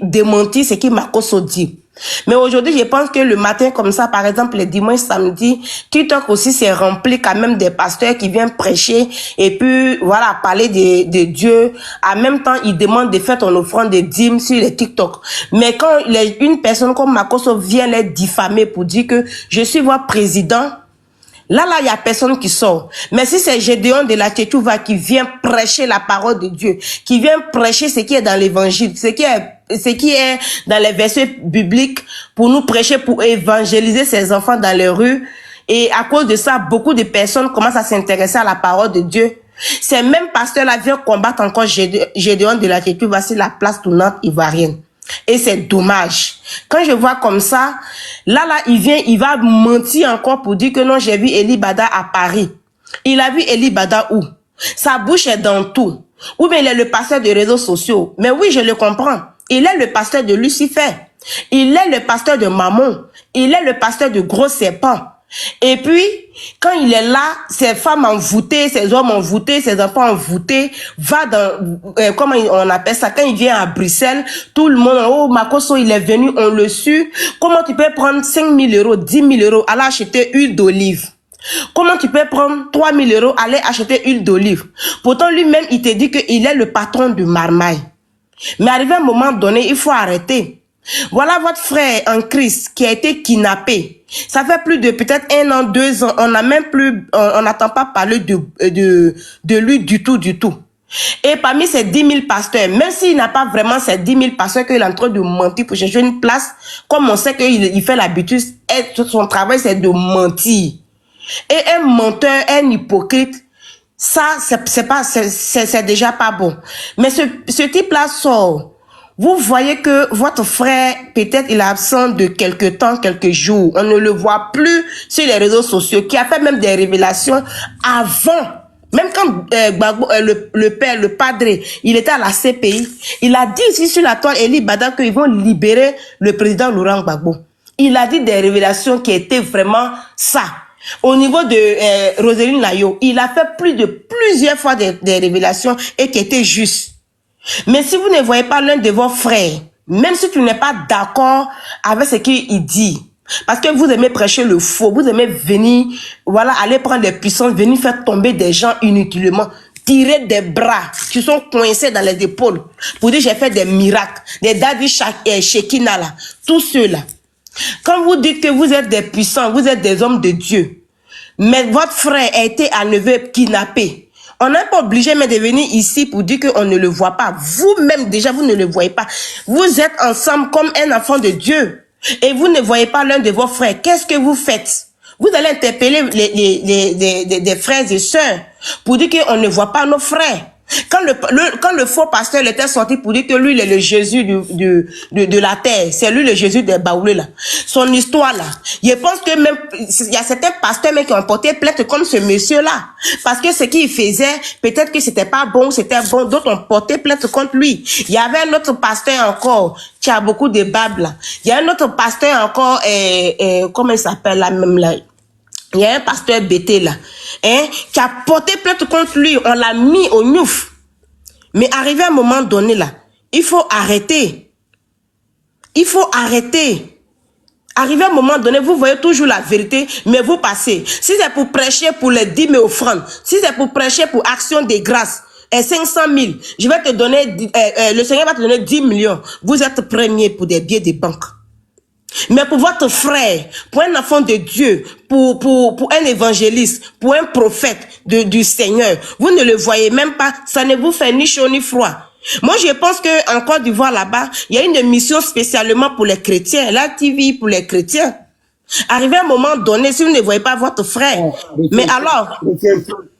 Speaker 12: démentir ce que Makosso dit. Mais aujourd'hui, je pense que le matin comme ça, par exemple, les dimanches, samedi, TikTok aussi s'est rempli quand même des pasteurs qui viennent prêcher et puis, voilà, parler de Dieu. En même temps, ils demandent de faire ton offrande de dîmes sur les TikTok. Mais quand une personne comme Makosso vient les diffamer pour dire que je suis votre président, là, il y a personne qui sort. Mais si c'est Gédéon de la Tchétchouva qui vient prêcher la parole de Dieu, qui vient prêcher ce qui est dans l'évangile, ce qui est dans les versets bibliques pour nous prêcher, pour évangéliser ses enfants dans les rues. Et à cause de ça, beaucoup de personnes commencent à s'intéresser à la parole de Dieu. Ces mêmes pasteurs-là viennent combattre encore Gédéon de la Tétu, voici la place tournante ivoirienne. Et c'est dommage. Quand je vois comme ça, là, il va mentir encore pour dire que non, j'ai vu Eli Bada à Paris. Il a vu Eli Bada où? Sa bouche est dans tout. Ou bien il est le pasteur des réseaux sociaux. Mais oui, je le comprends. Il est le pasteur de Lucifer. Il est le pasteur de Mammon. Il est le pasteur de gros serpents. Et puis, quand il est là, ces femmes envoûtées, ces hommes envoûtés, ces enfants envoûtés, va dans, comment on appelle ça, quand il vient à Bruxelles, tout le monde, oh, Makosso, il est venu, on le su. Comment tu peux prendre 5 000 euros, 10 000 euros, aller acheter huile d'olive? Comment tu peux prendre 3 000 euros, aller acheter huile d'olive? Pourtant, lui-même, il te dit qu'il est le patron de Marmaille. Mais arrivé à un moment donné, il faut arrêter. Voilà votre frère en Christ qui a été kidnappé. Ça fait plus de peut-être 1 an, 2 ans. On n'a même plus, on n'entend pas parler de lui du tout. Et parmi ces 10 000 pasteurs, même s'il n'a pas vraiment ces 10 000 pasteurs qu'il est en train de mentir pour chercher une place, comme on sait qu'il fait l'habitude, son travail c'est de mentir. Et un menteur, un hypocrite, ça c'est déjà pas bon. Mais ce type-là sort. Vous voyez que votre frère, peut-être il est absent de quelques temps, quelques jours. On ne le voit plus sur les réseaux sociaux, qui a fait même des révélations avant. Même quand le père, le padre, il était à la CPI, il a dit ici sur la toile Eli Bada qu'ils vont libérer le président Laurent Gbagbo. Il a dit des révélations qui étaient vraiment ça. Au niveau de Roselyne Layo, il a fait plusieurs fois des révélations et qui étaient justes. Mais si vous ne voyez pas l'un de vos frères, même si tu n'es pas d'accord avec ce qu'il dit, parce que vous aimez prêcher le faux, vous aimez venir, voilà, aller prendre des puissances, venir faire tomber des gens inutilement, tirer des bras qui sont coincés dans les épaules, pour dire j'ai fait des miracles, des David Shekina là, tous ceux-là. Quand vous dites que vous êtes des puissants, vous êtes des hommes de Dieu, mais votre frère a été enlevé, kidnappé, on n'est pas obligé mais de venir ici pour dire qu'on ne le voit pas. Vous-même, déjà, vous ne le voyez pas. Vous êtes ensemble comme un enfant de Dieu. Et vous ne voyez pas l'un de vos frères. Qu'est-ce que vous faites? Vous allez interpeller des frères et sœurs pour dire qu'on ne voit pas nos frères. Quand le faux pasteur était sorti pour dire que lui, il est le Jésus de la terre, c'est lui le Jésus des baoulés là. Son histoire là, je pense que même, il y a certains pasteurs même qui ont porté plainte comme ce monsieur là. Parce que ce qu'il faisait, peut-être que c'était pas bon, c'était bon, d'autres ont porté plainte contre lui. Il y avait un autre pasteur encore, qui a beaucoup de babes là. Il y a un autre pasteur encore, comment il s'appelle là même là? Il y a un pasteur BT là, qui a porté plainte contre lui. On l'a mis au Niouf. Mais arrivé à un moment donné là, il faut arrêter. Il faut arrêter. Arrivé à un moment donné, vous voyez toujours la vérité, mais vous passez. Si c'est pour prêcher pour les 10 000 offrandes, si c'est pour prêcher pour action de grâce, 500 000, je vais te donner, le Seigneur va te donner 10 millions. Vous êtes premier pour des billets de banque. Mais pour votre frère, pour un enfant de Dieu, pour un évangéliste, pour un prophète du Seigneur, vous ne le voyez même pas, ça ne vous fait ni chaud ni froid. Moi, je pense que en Côte d'Ivoire, là-bas, il y a une émission spécialement pour les chrétiens, la TV pour les chrétiens. Arrivé à un moment donné, si vous ne voyez pas votre frère, mais alors,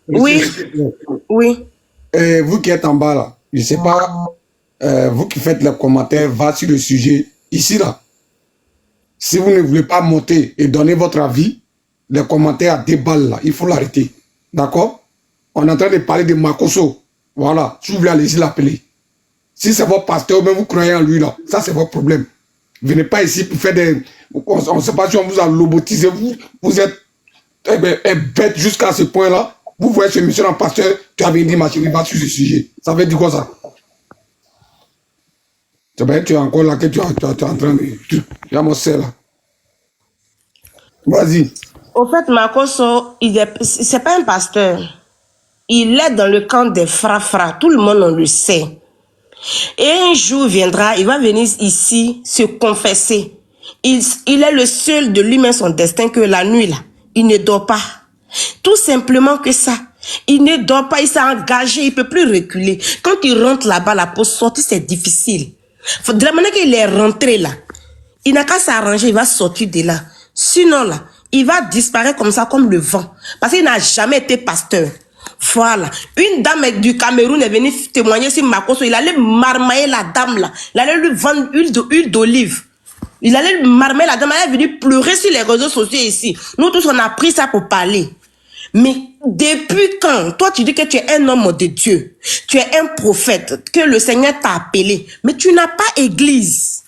Speaker 12: oui,
Speaker 4: vous qui êtes en bas là, je ne sais pas, vous qui faites les commentaires, va sur le sujet, ici là. Si vous ne voulez pas monter et donner votre avis, les commentaires à 2 balles là, il faut l'arrêter. D'accord? On est en train de parler de Makosso. Voilà, si vous voulez, allez-y l'appeler. Si c'est votre pasteur, même vous croyez en lui là, ça c'est votre problème. Venez pas ici pour faire des... On ne sait pas si on vous a lobotisé, vous êtes bête jusqu'à ce point là. Vous voyez ce monsieur en pasteur, tu avais dit machine, il va sur ce sujet. Ça veut dire quoi ça? Tu es encore là que tu es en train de... Tu as mon sel là. Vas-y.
Speaker 12: Au fait, Makosso, c'est pas un pasteur. Il est dans le camp des frafras. Tout le monde, on le sait. Et un jour viendra, il va venir ici se confesser. Il est le seul de lui-même son destin que la nuit là, il ne dort pas. Tout simplement que ça. Il ne dort pas, il s'est engagé, il ne peut plus reculer. Quand il rentre là-bas, là, pour sortir, c'est difficile. De la manière qu'il est rentré là, il n'a qu'à s'arranger, il va sortir de là. Sinon là, il va disparaître comme ça, comme le vent. Parce qu'il n'a jamais été pasteur. Voilà. Une dame du Cameroun est venue témoigner sur Makosso. Il allait marmailler la dame là. Il allait lui vendre huile d'olive. Il allait marmailler la dame. Elle est venue pleurer sur les réseaux sociaux ici. Nous tous, on a pris ça pour parler. Mais depuis quand toi tu dis que tu es un homme de Dieu, tu es un prophète, que le Seigneur t'a appelé, mais tu n'as pas église.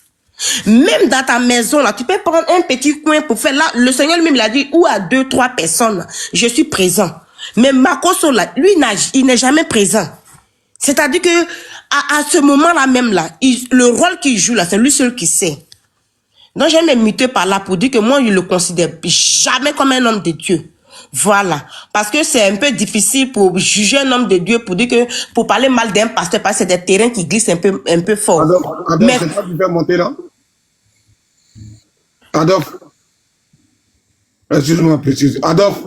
Speaker 12: Même dans ta maison là, tu peux prendre un petit coin pour faire là. Le Seigneur lui-même l'a dit, ou à 2, 3 personnes, je suis présent. Mais Makosso là, lui il n'est jamais présent. C'est-à-dire que à ce moment-là même là, le rôle qu'il joue là, c'est lui seul qui sait. Donc j'ai même muté par là pour dire que moi je le considère jamais comme un homme de Dieu. Voilà. Parce que c'est un peu difficile pour juger un homme de Dieu, pour dire que, pour parler mal d'un pasteur, parce que c'est des terrains qui glissent un peu fort.
Speaker 4: Adolphe,
Speaker 12: Mais
Speaker 4: c'est toi qui fais monter là? Adolphe. Excuse-moi, précise. Adolphe.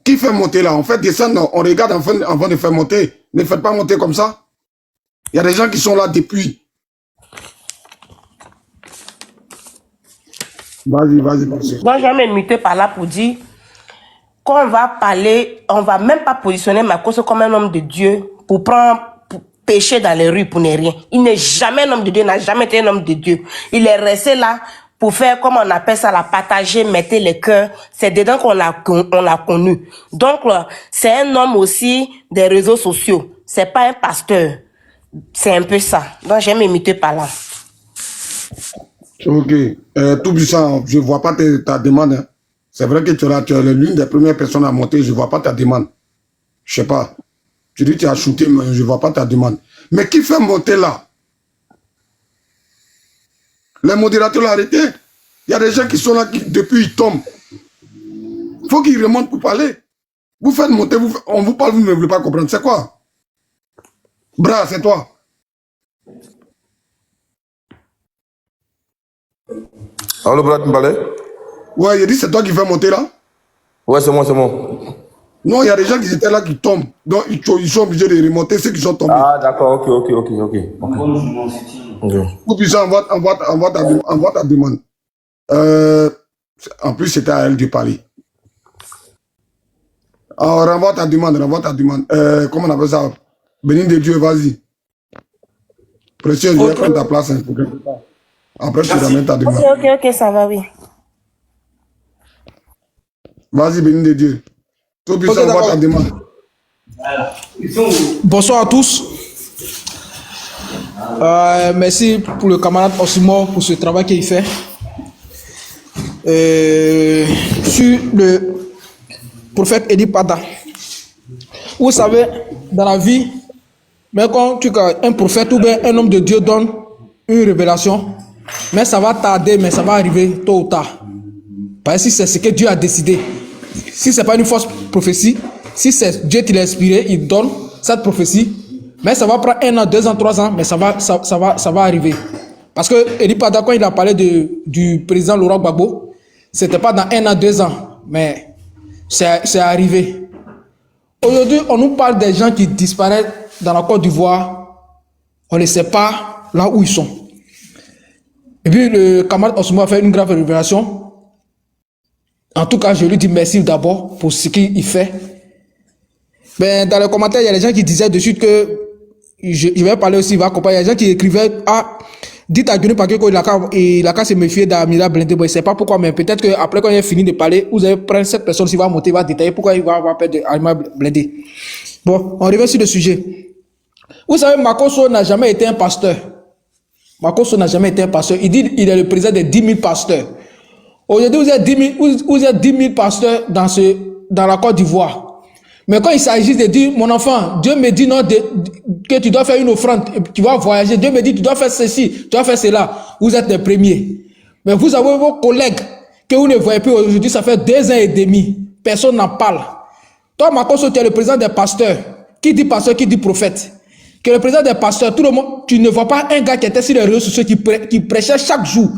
Speaker 4: Qui fait monter là? On fait descendre, on regarde avant de faire monter. Ne faites pas monter comme ça. Il y a des gens qui sont là depuis. Vas-y, vas-y.
Speaker 12: donc j'ai même muté par là pour dire qu'on va parler, on va même pas positionner Makosso comme un homme de Dieu pour pécher dans les rues pour ne rien. Il n'est jamais un homme de Dieu, il n'a jamais été un homme de Dieu. Il est resté là pour faire, comme on appelle ça, la partager, mettre les cœurs. C'est dedans qu'on l'a connu. Donc, c'est un homme aussi des réseaux sociaux. C'est pas un pasteur. C'est un peu ça. Donc, j'ai même muté par là.
Speaker 4: Ok. Tout puissant, je ne vois pas ta demande. Hein. C'est vrai que tu es l'une des premières personnes à monter, je ne vois pas ta demande. Je ne sais pas. Tu dis que tu as shooté, mais je ne vois pas ta demande. Mais qui fait monter là? Les modérateurs l'ont arrêté. Il y a des gens qui sont là, depuis ils tombent. Il faut qu'ils remontent pour parler. Vous faites monter, on vous parle, vous ne voulez pas comprendre. C'est quoi? Bras, c'est toi.
Speaker 13: Allô, Brad Mbale?
Speaker 4: Ouais, il dit c'est toi qui fais monter là?
Speaker 13: Ouais, c'est moi, c'est moi.
Speaker 4: Non, il y a des gens qui étaient là qui tombent. Donc, ils sont obligés de remonter ceux qui sont tombés.
Speaker 13: Ah, d'accord, ok.
Speaker 4: Ou puis ça, envoie ta demande. En plus, c'était à elle de parler. Alors, renvoie ta demande. Comment on appelle ça? Béni de Dieu, vas-y. Précieux, je vais prendre ta place. Hein, après, tu ramènes ta demande.
Speaker 12: Ok, ça va, oui.
Speaker 4: Vas-y, béni de Dieu. Tout puissant, envoie ta demande.
Speaker 10: Bonsoir à tous. Merci pour le camarade Osimo pour ce travail qu'il fait. Sur le prophète Eli Pada. Vous savez, dans la vie, mais quand un prophète ou bien un homme de Dieu donne une révélation, mais ça va tarder, mais ça va arriver tôt ou tard. Parce que si c'est ce que Dieu a décidé, si ce n'est pas une fausse prophétie, si c'est Dieu qui l'a inspiré, il donne cette prophétie, mais ça va prendre 1 an, 2 ans, 3 ans, mais ça va arriver. Parce que Eli Pada, quand il a parlé du président Laurent Gbagbo, ce n'était pas dans 1 an, 2 ans, mais c'est arrivé. Aujourd'hui, on nous parle des gens qui disparaissent dans la Côte d'Ivoire. On ne sait pas là où ils sont. Et puis le camarade Osmo a fait une grave révélation. En tout cas, je lui dis merci d'abord pour ce qu'il fait. Ben, dans les commentaires, il y a des gens qui disaient dessus que je vais parler aussi, il va accompagner. Il y a des gens qui écrivaient, dites à Johnny Paquet qu'il a qu'à se méfier d'Amira Blindé. Bon, je ne sais pas pourquoi, mais peut-être qu'après, quand il a fini de parler, vous allez prendre cette personne, il va monter, il va détailler pourquoi il va avoir peur d'Amira Blindé. Bon, on revient sur le sujet. Vous savez, Makosso n'a jamais été un pasteur. Makosso n'a jamais été un pasteur. Il dit qu'il est le président des 10 000 pasteurs. Aujourd'hui, vous êtes 10 000 pasteurs dans la Côte d'Ivoire. Mais quand il s'agit de dire, mon enfant, Dieu me dit non, que tu dois faire une offrande, tu vas voyager. Dieu me dit, tu dois faire ceci, tu dois faire cela. Vous êtes les premiers. Mais vous avez vos collègues que vous ne voyez plus aujourd'hui, ça fait 2 ans et demi. Personne n'en parle. Toi, Makosso, tu es le président des pasteurs. Qui dit pasteur, qui dit prophète? Que le président des pasteurs, tout le monde, tu ne vois pas un gars qui était sur les réseaux sociaux, qui prêchait chaque jour.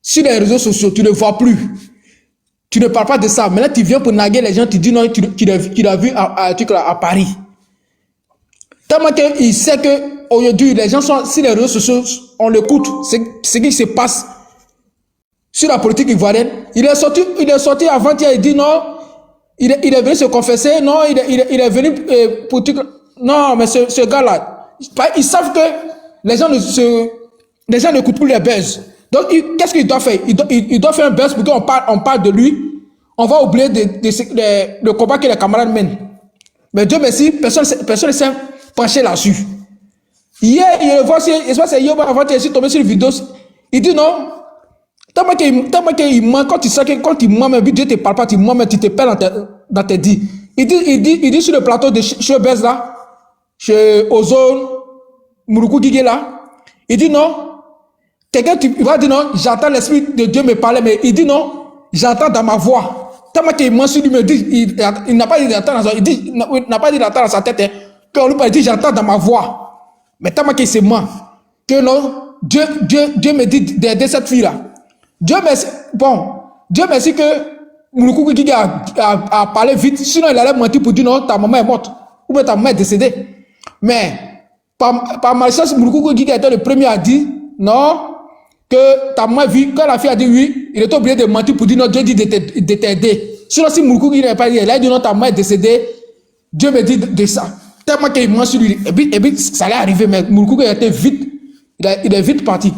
Speaker 10: Sur les réseaux sociaux, tu ne le vois plus. Tu ne parles pas de ça. Maintenant, tu viens pour naguer les gens, tu dis non, tu l'as vu à Paris. Tellement qu'il sait qu'aujourd'hui, les gens sont sur les réseaux sociaux, on l'écoute, ce qui se passe sur la politique ivoirienne. Il est sorti avant-hier, il dit non,
Speaker 14: il est venu se confesser. Non, il est venu pour tout. Non, mais ce gars-là, ils savent que les gens n'écoutent plus les buzz. Donc, qu'est-ce qu'il doit faire? Il doit faire un buzz pour qu'on parle de lui. On va oublier le combat que les camarades mènent. Mais Dieu merci, personne ne s'est penché là-dessus. Hier, il voit, c'est hier, avant de tomber sur une vidéo, il dit non. Tellement qu'il ment, quand il ment, mais Dieu ne te parle pas, tu mens, mais tu te perds dans tes dits. Il dit sur le plateau de chez Bez là, chez Ozone, Mouroukou Guigé là, il dit non. Quelqu'un, il va dire non, j'entends l'esprit de Dieu me parler, mais il dit non, j'entends dans ma voix. Tellement qu'il ment sur lui, me dit, il n'a pas dit d'entendre dans sa tête, hein, qu'on lui parle, il dit j'entends dans ma voix. Mais tellement qu'il se ment, que non, Dieu me dit d'aider cette fille là. Dieu merci que Mouroukou Guigé a parlé vite, sinon il allait mentir pour dire non, ta maman est morte, ou bien ta maman est décédée. Mais par malchance, Mouroukou Guigé était le premier à dire non, que ta maman vit, quand la fille a dit oui, il était obligé de mentir pour dire non, Dieu dit de t'aider. Sinon, si Mouroukou Guigé n'avait pas dit, il a dit non, ta maman est décédée, Dieu me dit de ça. Tellement qu'il ment sur lui, et puis ça allait arriver, mais Mouroukou Guigé était vite, il est vite parti.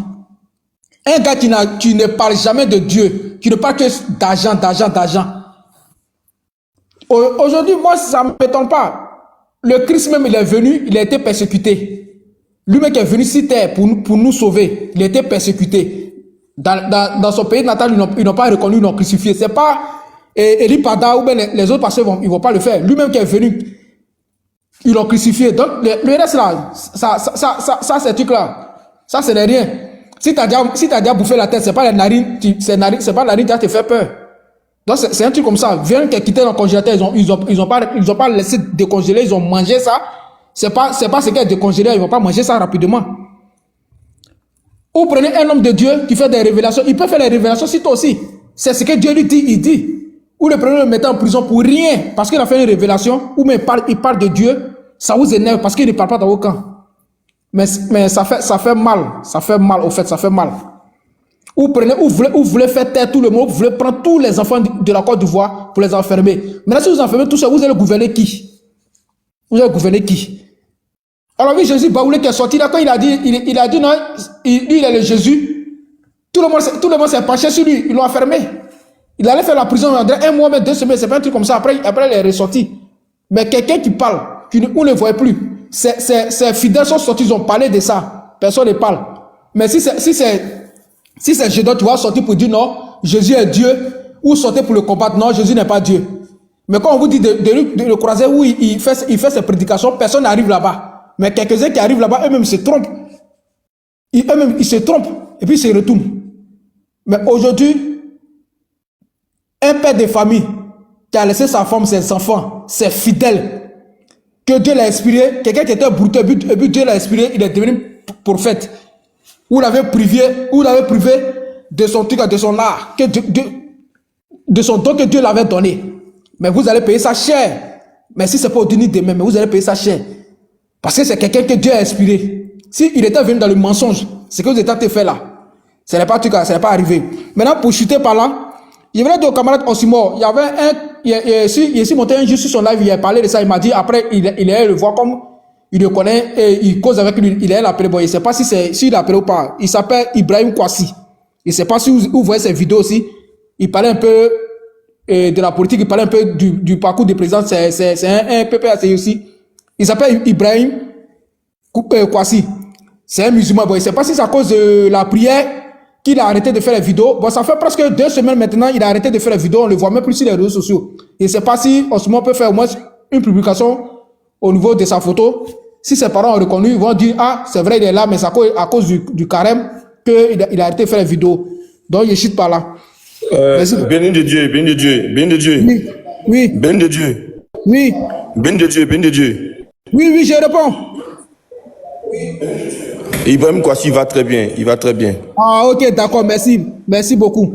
Speaker 14: Un gars qui ne parle jamais de Dieu, qui ne parle que d'argent. Aujourd'hui, moi, ça ne m'étonne pas. Le Christ même, il est venu, il a été persécuté. Lui-même qui est venu sur terre pour nous sauver, il a été persécuté. Dans son pays natal, ils n'ont pas reconnu, ils l'ont crucifié. Ce n'est pas Eli Pada ou bien les autres pasteurs, ils ne vont pas le faire. Lui-même qui est venu, ils l'ont crucifié. Donc, le reste là, ça ces trucs-là, ça, ce n'est rien. Si tu as déjà bouffé la tête, ce n'est pas la narine, c'est pas la narine qui va te faire peur. Donc, c'est un truc comme ça. Viens qu'ils quittent dans le congélateur, ils ont pas laissé décongeler, ils ont mangé ça. C'est pas ce qui est décongelé, ils vont pas manger ça rapidement. Ou prenez un homme de Dieu qui fait des révélations, il peut faire des révélations sur toi aussi. C'est ce que Dieu lui dit, il dit. Ou le prenez le mettre en prison pour rien, parce qu'il a fait une révélation, ou mais il parle de Dieu, ça vous énerve parce qu'il ne parle pas dans vos camps. Mais ça fait mal, au fait, ça fait mal. Ou voulez faire taire tout le monde, vous voulez prendre tous les enfants de la Côte d'Ivoire pour les enfermer. Maintenant, si vous enfermez tous ça, vous allez gouverner qui? Vous allez gouverner qui? Alors oui, Jésus Baoulé qui est sorti là, quand il a dit non, lui il est le Jésus, tout le monde s'est penché sur lui, ils l'ont enfermé. Il allait faire la prison un mois, mais 2 semaines, c'est pas un truc comme ça, après il est ressorti. Mais quelqu'un qui parle, on ne le voit plus. Ses fidèles sont sortis, ils ont parlé de ça, personne ne parle. Mais si c'est Gédon, tu vas sortir pour dire non, Jésus est Dieu, ou sortir pour le combattre, non, Jésus n'est pas Dieu. Mais quand on vous dit de le croiser où il fait ses prédications, personne n'arrive là-bas. Mais quelques-uns qui arrivent là-bas, eux-mêmes se trompent. Eux-mêmes, ils se trompent. Et puis ils se retournent. Mais aujourd'hui, un père de famille qui a laissé sa femme, ses enfants, ses fidèles, que Dieu l'a inspiré, quelqu'un qui était brutal, et puis Dieu l'a inspiré, il est devenu prophète. Vous l'avez privé de son truc, de son art, de son don que Dieu l'avait donné. Mais vous allez payer ça cher. Mais si ce n'est pas au dîner demain, mais vous allez payer ça cher. Parce que c'est quelqu'un que Dieu a inspiré. S'il était venu dans le mensonge, ce que vous êtes en train de faire là, ce n'est pas tout cas, ce n'est pas arrivé. Maintenant, pour chuter par là, il venait de au camarade Osimo. Il y avait il s'est monté un jour sur son live, il a parlé de ça, il m'a dit, après, il est le voir comme il le connaît et il cause avec lui, il est l'appelé. Bon, il ne sait pas s'il l'a appelé ou pas. Il s'appelle Ibrahim Kwasi. Il ne sait pas si vous voyez ses vidéos aussi. Il parlait un peu de la politique, il parlait un peu du parcours du président. C'est un PPACI aussi. Il s'appelle Ibrahim Kwasi. C'est un musulman. Bon, il ne sait pas si c'est à cause de la prière qu'il a arrêté de faire les vidéos. Bon, ça fait presque 2 semaines maintenant, il a arrêté de faire les vidéos. On ne le voit même plus sur les réseaux sociaux. Il ne sait pas si Osmo peut faire au moins une publication au niveau de sa photo. Si ses parents ont reconnu, ils vont dire, ah, c'est vrai, il est là, mais c'est à cause du carême qu'il a arrêté de faire les vidéos. Donc, il chute par là.
Speaker 13: Béni de Dieu, béni de Dieu, béni de Dieu.
Speaker 14: Oui, oui.
Speaker 13: Béni de Dieu.
Speaker 14: Oui.
Speaker 13: Béni de Dieu, béni de Dieu.
Speaker 14: Oui, oui, je réponds.
Speaker 13: Ibrahim Kwasi va très bien, il va très bien.
Speaker 14: Ah, ok, d'accord, merci. Merci beaucoup.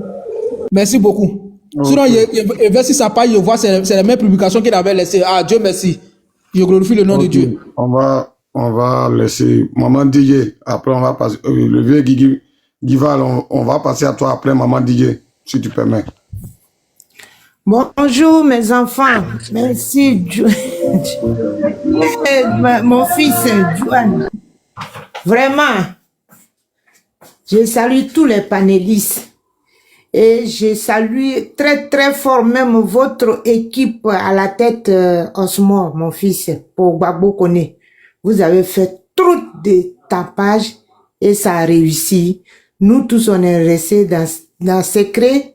Speaker 14: Merci beaucoup. Okay. Sinon, il va si ça passe, je vois, c'est la même publication qu'il avait laissée. Ah, Dieu merci. Je glorifie le nom de Dieu.
Speaker 4: On va laisser Maman DJ. Après, on va passer. Le vieux Gival, on va passer à toi après Maman DJ, si tu permets.
Speaker 15: Bonjour mes enfants. Merci. Mon fils Juan. Vraiment, je salue tous les panélistes. Et je salue très très fort même votre équipe à la tête Osmo, mon fils, pour Gbagbo Kone. Vous avez fait trop de tapage et ça a réussi. Nous tous on est restés dans secret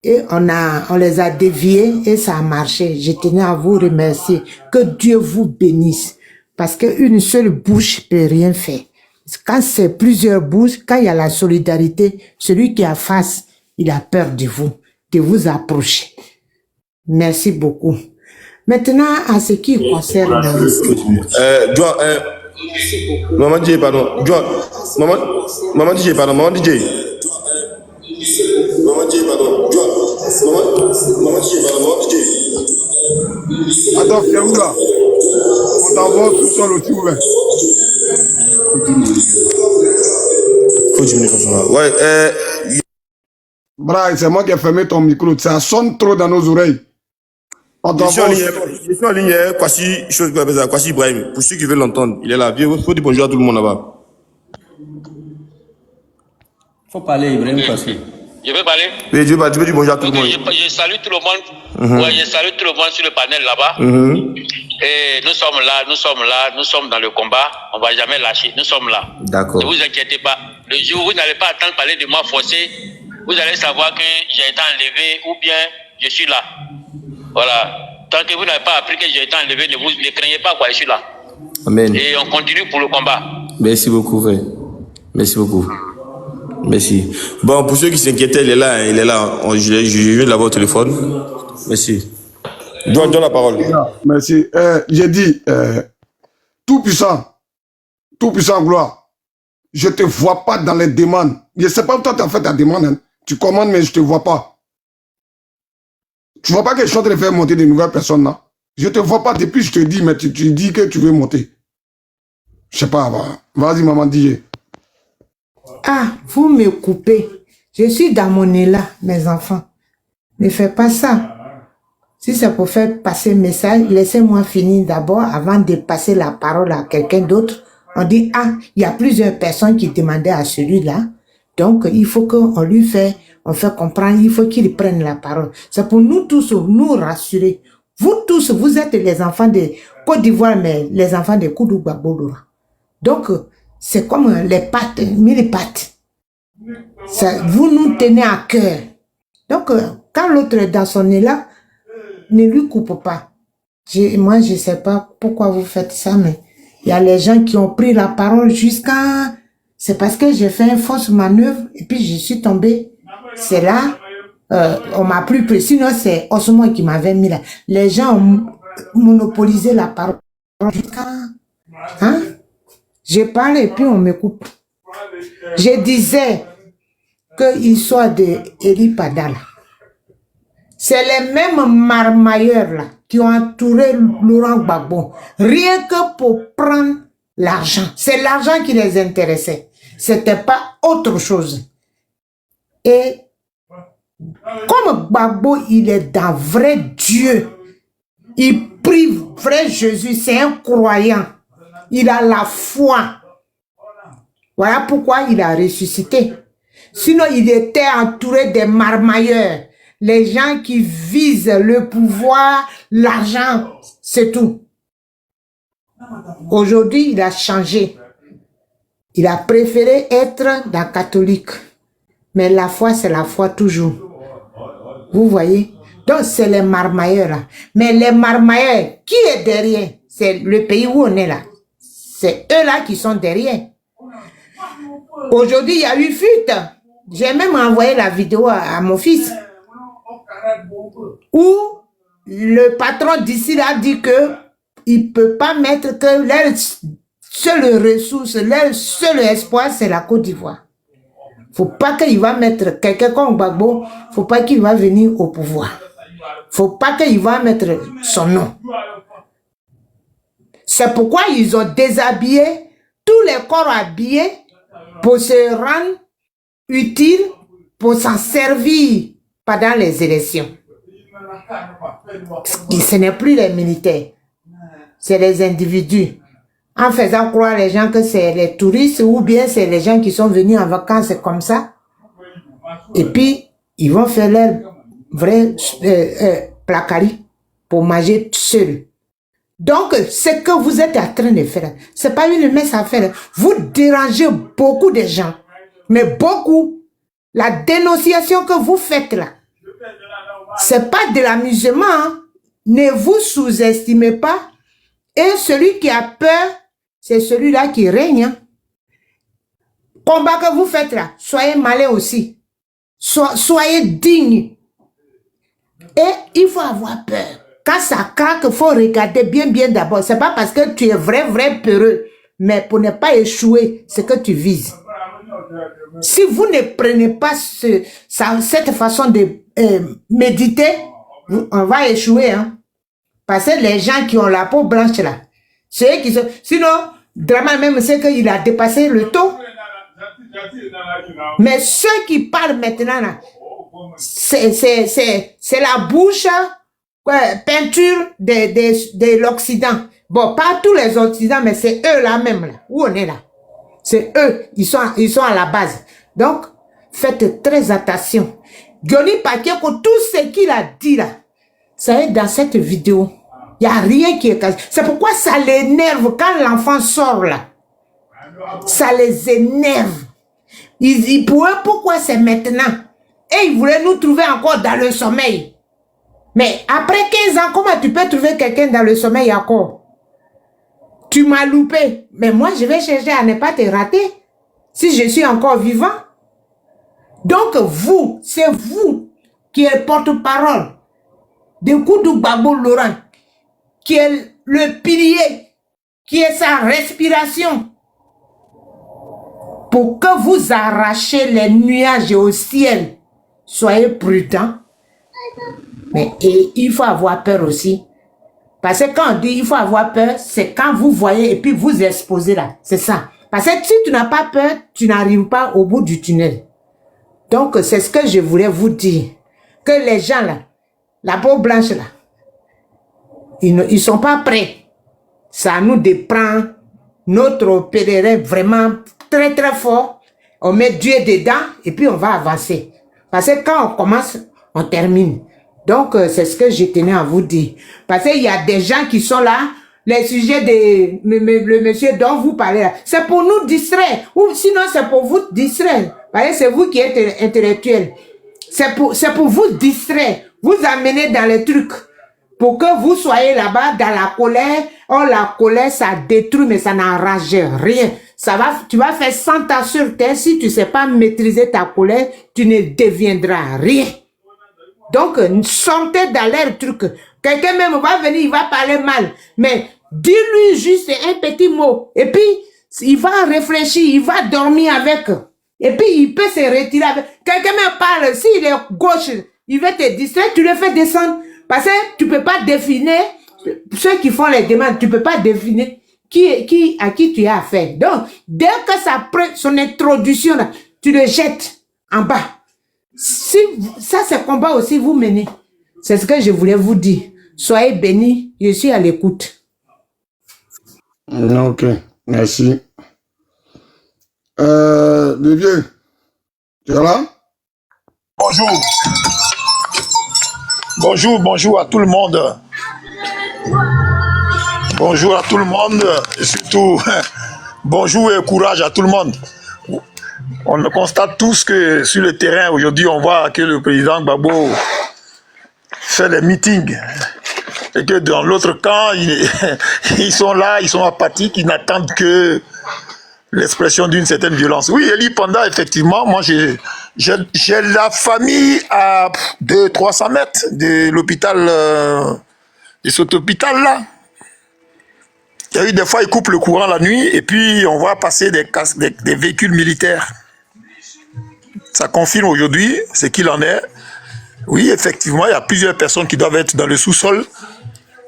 Speaker 15: et on les a déviés et ça a marché. Je tenais à vous remercier. Que Dieu vous bénisse. Parce qu'une seule bouche peut rien faire. Quand c'est plusieurs bouches, quand il y a la solidarité, celui qui a face, il a peur de vous approcher. Merci beaucoup. Maintenant, à ce qui concerne...
Speaker 13: Maman DJ, pardon. Maman DJ, pardon. Maman DJ. Maman DJ, pardon. Maman DJ, pardon. Maman DJ.
Speaker 4: Attends, c'est où là? On t'envoie tout seul au ouvert.
Speaker 13: Faut 10 minutes comme ça. Ouais,
Speaker 4: Bra, c'est moi qui ai fermé ton micro. Ça sonne trop dans nos oreilles.
Speaker 13: Je suis en ligne, Kwasi Ibrahim. Pour ceux qui veulent l'entendre, il est là. Il faut dire bonjour à tout le monde là-bas.
Speaker 16: Faut parler Ibrahim Kwasi. Je veux parler?
Speaker 13: Oui, je veux dire bonjour à tout le monde.
Speaker 16: Je salue tout le monde. Ouais, je salue tout le monde sur le panel là-bas. Et nous sommes dans le combat. On va jamais lâcher. Nous sommes là.
Speaker 13: D'accord.
Speaker 16: Ne vous inquiétez pas. Le jour où vous n'allez pas attendre parler de moi forcé, vous allez savoir que j'ai été enlevé ou bien je suis là. Voilà. Tant que vous n'avez pas appris que j'ai été enlevé, ne craignez pas, quoi, je suis là.
Speaker 13: Amen.
Speaker 16: Et on continue pour le combat.
Speaker 13: Merci beaucoup, frère. Merci beaucoup. Merci. Bon, pour ceux qui s'inquiétaient, il est là. Je viens de l'avoir au téléphone. Merci. Donne la parole.
Speaker 4: Merci. J'ai dit, tout puissant, gloire, je ne te vois pas dans les demandes. Je ne sais pas où toi tu as fait ta demande. Hein. Tu commandes, mais je ne te vois pas. Tu ne vois pas que je suis en train de faire monter de nouvelles personnes là. Je ne te vois pas depuis je te dis, mais tu dis que tu veux monter. Je ne sais pas. Vas-y, maman, DJ.
Speaker 15: Ah, vous me coupez. Je suis dans mon élan, mes enfants. Ne faites pas ça. Si c'est pour faire passer le message, laissez-moi finir d'abord avant de passer la parole à quelqu'un d'autre. On dit, ah, il y a plusieurs personnes qui demandaient à celui-là. Donc, il faut qu'on lui fait comprendre, il faut qu'il prenne la parole. C'est pour nous tous, nous rassurer. Vous tous, vous êtes les enfants de Côte d'Ivoire, mais les enfants de Koudou Gbagbo. Donc, c'est comme les pattes, mille pattes. Vous nous tenez à cœur. Donc, quand l'autre est dans son élan, ne lui coupe pas. Moi, je ne sais pas pourquoi vous faites ça, mais il y a les gens qui ont pris la parole jusqu'à... C'est parce que j'ai fait une fausse manœuvre et puis je suis tombé. C'est là, on m'a plus pris. Sinon, c'est Osmo qui m'avait mis là. Les gens ont monopolisé la parole jusqu'à... Hein? Je parle et puis on me coupe. Je disais que l'histoire de Eli Padal, c'est les mêmes marmailleurs là qui ont entouré Laurent Gbagbo, rien que pour prendre l'argent. C'est l'argent qui les intéressait. C'était pas autre chose. Et comme Gbagbo, il est dans vrai Dieu, il prie vrai Jésus, c'est un croyant. Il a la foi. Voilà pourquoi il a ressuscité. Sinon, il était entouré des marmailleurs. Les gens qui visent le pouvoir, l'argent, c'est tout. Aujourd'hui, il a changé. Il a préféré être dans catholique. Mais la foi, c'est la foi toujours. Vous voyez? Donc, c'est les marmailleurs là. Mais les marmailleurs, qui est derrière? C'est le pays où on est là. C'est eux là qui sont derrière. Aujourd'hui, il y a eu fuite. J'ai même envoyé la vidéo à mon fils. Où le patron d'ici a dit que il ne peut pas mettre que leur seule ressource, leur seul espoir, c'est la Côte d'Ivoire. Faut pas qu'il va mettre quelqu'un comme Gbagbo, faut pas qu'il va venir au pouvoir. Faut pas qu'il va mettre son nom. C'est pourquoi ils ont déshabillé tous les corps habillés pour se rendre utiles, pour s'en servir pendant les élections. Ce n'est plus les militaires, c'est les individus. En faisant croire les gens que c'est les touristes ou bien c'est les gens qui sont venus en vacances comme ça. Et puis, ils vont faire leur vrai placari pour manger seuls. Donc, ce que vous êtes en train de faire, c'est pas une mince affaire. Vous dérangez beaucoup de gens, mais beaucoup. La dénonciation que vous faites là, c'est pas de l'amusement. Hein. Ne vous sous-estimez pas. Et celui qui a peur, c'est celui-là qui règne. Hein. Combat que vous faites là, soyez malin aussi. Soyez digne. Et il faut avoir peur. Quand ça craque, il faut regarder bien d'abord. C'est pas parce que tu es vrai peureux, mais pour ne pas échouer, c'est que tu vises. Si vous ne prenez pas cette façon de méditer, on va échouer. Hein? Parce que les gens qui ont la peau blanche là, c'est eux qui sont... Sinon, Drama même c'est qu'il a dépassé le taux. Mais ceux qui parlent maintenant là, c'est la bouche peinture de l'Occident. Bon, pas tous les Occidents, mais c'est eux là même là, où on est là. C'est eux, ils sont à la base. Donc, faites très attention. Johnny Pakieko, tout ce qu'il a dit là, ça est dans cette vidéo. Il n'y a rien qui est caché. C'est pourquoi ça l'énerve quand l'enfant sort là. Ça les énerve. Ils pourraient, pourquoi c'est maintenant? Et ils voulaient nous trouver encore dans le sommeil. Mais après 15 ans, comment tu peux trouver quelqu'un dans le sommeil encore? Tu m'as loupé. Mais moi, je vais chercher à ne pas te rater. Si je suis encore vivant. Donc, vous, c'est vous qui êtes porte-parole de Koudou Babo Laurent, qui est le pilier, qui est sa respiration. Pour que vous arrachiez les nuages au ciel, soyez prudents. Mais il faut avoir peur aussi. Parce que quand on dit il faut avoir peur, c'est quand vous voyez et puis vous exposez là. C'est ça. Parce que si tu n'as pas peur, tu n'arrives pas au bout du tunnel. Donc, c'est ce que je voulais vous dire. Que les gens là, la peau blanche là, ils sont pas prêts. Ça nous déprend notre pèlerin vraiment très fort. On met Dieu dedans et puis on va avancer. Parce que quand on commence, on termine. Donc, c'est ce que je tenais à vous dire. Parce qu'il y a des gens qui sont là, les sujets de le monsieur dont vous parlez là, c'est pour nous distraire. Ou sinon, c'est pour vous distraire. Parce que c'est vous qui êtes intellectuel. C'est pour vous distraire, vous amener dans les trucs. Pour que vous soyez là-bas dans la colère. Oh, la colère, ça détruit, mais ça n'arrange rien. Tu vas faire 100 ans sur terre. Si tu ne sais pas maîtriser ta colère, tu ne deviendras rien. Donc, sortez dans l'air truc. Quelqu'un même va venir, il va parler mal. Mais dis-lui juste un petit mot. Et puis, il va réfléchir, il va dormir avec. Et puis, il peut se retirer avec. Quelqu'un me parle, s'il est gauche, il va te distraire, tu le fais descendre. Parce que tu ne peux pas définir, ceux qui font les demandes, tu ne peux pas définir à qui tu as affaire. Donc, dès que ça prend son introduction, là, tu le jettes en bas. Si ça, c'est combat aussi, vous menez. C'est ce que je voulais vous dire. Soyez bénis, je suis à l'écoute.
Speaker 4: Ok, merci. Le vieux, tu es là?
Speaker 2: Bonjour. Bonjour à tout le monde. Bonjour à tout le monde. Et surtout, bonjour et courage à tout le monde. On constate tous que sur le terrain, aujourd'hui, on voit que le président Gbagbo fait des meetings. Et que dans l'autre camp, ils sont là, ils sont apathiques, ils n'attendent que l'expression d'une certaine violence. Oui, Eli Panda, effectivement, moi j'ai la famille à 200-300 mètres de l'hôpital, de cet hôpital là. Il y a eu des fois, ils coupent le courant la nuit et puis on voit passer des véhicules militaires. Ça confirme aujourd'hui ce qu'il en est. Oui, effectivement, il y a plusieurs personnes qui doivent être dans le sous-sol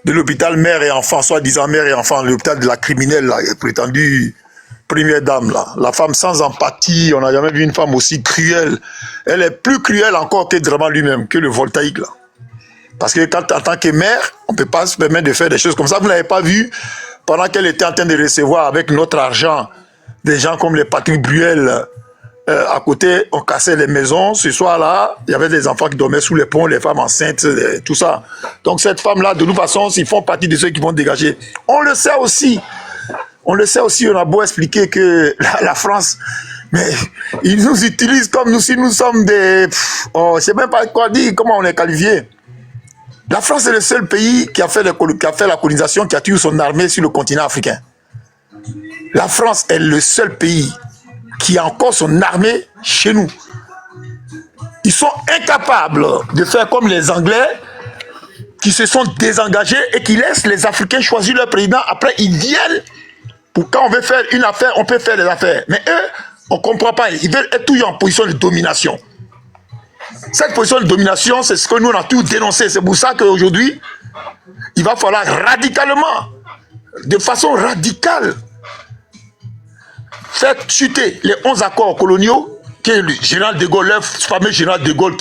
Speaker 2: de l'hôpital mère et enfant, soi-disant mère et enfant, l'hôpital de la criminelle, là, prétendue première dame, là. La femme sans empathie, on n'a jamais vu une femme aussi cruelle. Elle est plus cruelle encore que Drama lui-même, que le voltaïque, là. Parce que quand, en tant que mère, on ne peut pas se permettre de faire des choses comme ça. Vous n'avez pas vu, pendant qu'elle était en train de recevoir avec notre argent, des gens comme les Patrick Bruel, à côté, on cassait les maisons. Ce soir-là, il y avait des enfants qui dormaient sous les ponts, les femmes enceintes, tout ça. Donc cette femme-là, de toute façon, ils font partie de ceux qui vont dégager. On le sait aussi. On le sait aussi, on a beau expliquer que la France, mais ils nous utilisent comme nous si nous sommes des... je ne sais même pas quoi dire, comment on est qualifié. La France est le seul pays qui a fait la colonisation, qui a tué son armée sur le continent africain. La France est le seul pays qui a encore son armée chez nous. Ils sont incapables de faire comme les Anglais qui se sont désengagés et qui laissent les Africains choisir leur président. Après, ils viennent pour quand on veut faire une affaire, on peut faire des affaires. Mais eux, on ne comprend pas. Ils veulent être toujours en position de domination. Cette position de domination, c'est ce que nous, on a tout dénoncé. C'est pour ça qu'aujourd'hui, il va falloir radicalement, de façon radicale, faire chuter les 11 accords coloniaux que le général de Gaulle, le fameux général de Gaulle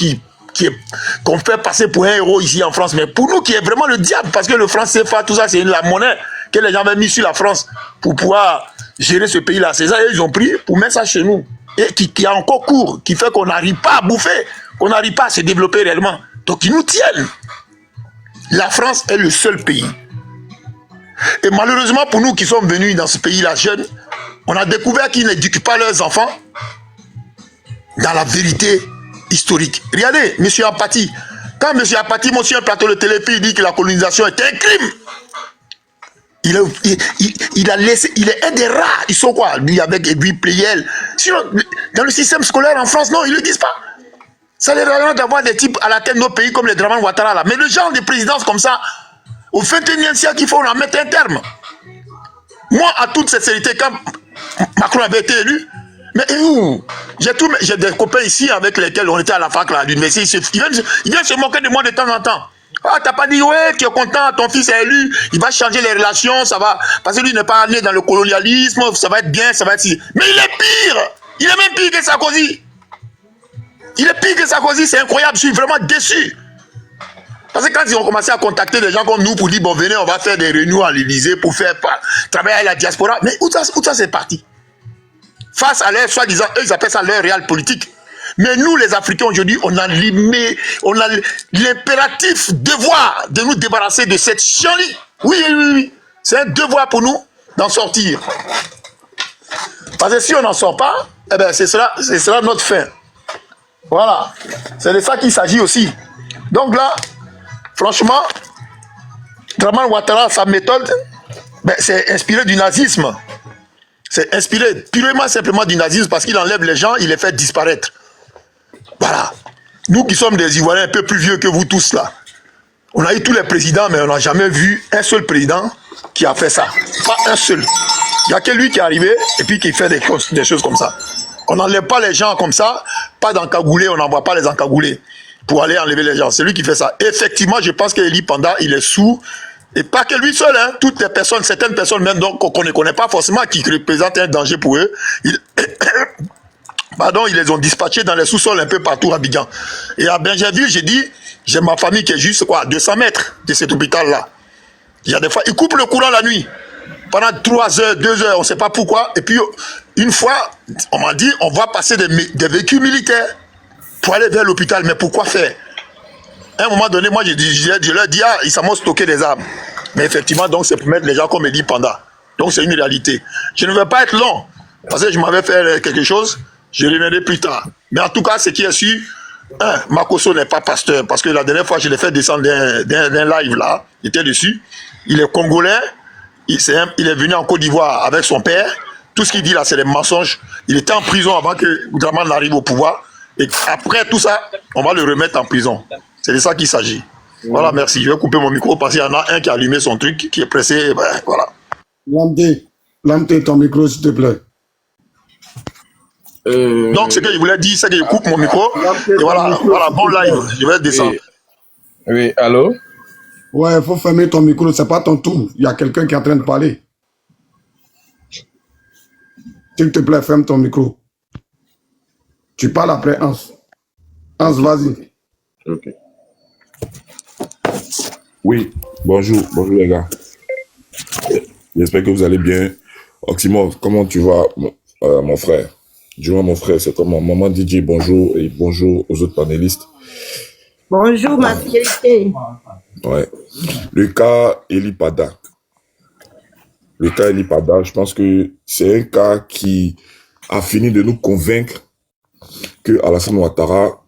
Speaker 2: qu'on fait passer pour un héros ici en France. Mais pour nous, qui est vraiment le diable, parce que le franc CFA, tout ça, c'est la monnaie que les gens avaient mis sur la France pour pouvoir gérer ce pays-là. C'est ça qu'ils ont pris pour mettre ça chez nous. Et qui a encore cours, qui fait qu'on n'arrive pas à bouffer, qu'on n'arrive pas à se développer réellement. Donc ils nous tiennent. La France est le seul pays. Et malheureusement pour nous qui sommes venus dans ce pays-là jeunes, on a découvert qu'ils n'éduquent pas leurs enfants dans la vérité historique. Regardez, M. Apati. Quand M. Apati, sur un plateau de téléphone, dit que la colonisation est un crime, il a laissé, il est un des rares. Ils sont quoi? Lui avec Edouard Pleyel. Sinon, dans le système scolaire en France, non, ils ne le disent pas. Ça les rend d'avoir des types à la tête de nos pays comme les Draman Ouattara là. Mais le genre de présidence comme ça, au 21e siècle, il faut en mettre un terme. Moi, à toute sincérité, quand Macron avait été élu, mais j'ai des copains ici avec lesquels on était à la fac là, à l'université. Ils viennent se moquer de moi de temps en temps. Ah, t'as pas dit, ouais, tu es content, ton fils est élu, il va changer les relations, ça va, parce que lui n'est pas né dans le colonialisme, ça va être bien, ça va être si. Mais il est pire! Il est même pire que Sarkozy! Il est pire que Sarkozy, c'est incroyable, je suis vraiment déçu. Parce que quand ils ont commencé à contacter des gens comme nous pour dire, bon, venez, on va faire des réunions à l'Élysée pour faire travailler avec la diaspora, mais où ça c'est parti? Face à leur, soi-disant, eux, ils appellent ça leur réel politique. Mais nous, les Africains, aujourd'hui, on a l'impératif devoir de nous débarrasser de cette chienlit. Oui. C'est un devoir pour nous d'en sortir. Parce que si on n'en sort pas, eh ben, ce sera notre fin. Voilà. C'est de ça qu'il s'agit aussi. Donc là, franchement, Draman Ouattara, sa méthode, ben, c'est inspiré du nazisme. C'est inspiré purement simplement du nazisme parce qu'il enlève les gens, il les fait disparaître. Voilà. Nous qui sommes des Ivoiriens un peu plus vieux que vous tous là, on a eu tous les présidents, mais on n'a jamais vu un seul président qui a fait ça. Pas un seul. Il n'y a que lui qui est arrivé et puis qui fait des choses comme ça. On n'enlève pas les gens comme ça, pas d'encagoulés, on n'envoie pas les encagoulés pour aller enlever les gens. C'est lui qui fait ça. Et effectivement, je pense qu'Eli Panda, il est sous. Et pas que lui seul, hein, toutes les personnes, certaines personnes même qu'on ne connaît pas forcément, qui représentent un danger pour eux, ils les ont dispatchés dans les sous-sols un peu partout à Abidjan. Et à Benjerville, j'ai dit, j'ai ma famille qui est juste quoi, 200 mètres de cet hôpital-là. Il y a des fois, ils coupent le courant la nuit. Pendant 3 heures, 2 heures, on ne sait pas pourquoi. Et puis, une fois, on m'a dit, on va passer des véhicules militaires pour aller vers l'hôpital. Mais pourquoi faire? À un moment donné, moi, je leur dis, ils s'en vont stocker des armes. Mais effectivement, donc, c'est pour mettre les gens comme Eli Panda. Donc, c'est une réalité. Je ne vais pas être long, parce que je m'avais fait quelque chose, je reviendrai plus tard. Mais en tout cas, ce qui est sûr, Makosso n'est pas pasteur, parce que la dernière fois, je l'ai fait descendre d'un live là, il était dessus. Il est congolais, il est venu en Côte d'Ivoire avec son père. Tout ce qu'il dit là, c'est des mensonges. Il était en prison avant que Draman n'arrive au pouvoir. Et après tout ça, on va le remettre en prison. C'est de ça qu'il s'agit. Voilà, merci. Je vais couper mon micro parce qu'il y en a un qui a allumé son truc, qui est pressé. Ben, voilà.
Speaker 4: Lamté, ton micro, s'il te plaît.
Speaker 2: Donc, ce que je voulais dire, c'est que je coupe mon micro. Et voilà, bon live. Je vais descendre.
Speaker 3: Oui, allô?
Speaker 4: Ouais, il faut fermer ton micro. C'est pas ton tour. Il y a quelqu'un qui est en train de parler. S'il te plaît, ferme ton micro. Tu parles après Hans. Hans, vas-y.
Speaker 3: Ok.
Speaker 17: Oui, bonjour les gars. J'espère que vous allez bien. Oxymore, comment tu vas, mon frère? Dis-moi, mon frère, c'est comment? Maman DJ, bonjour, et bonjour aux autres panélistes.
Speaker 12: Bonjour, ma fierté.
Speaker 17: Ouais. Le cas Eli Pada. Le cas Eli Pada, je pense que c'est un cas qui a fini de nous convaincre que Alassane Ouattara,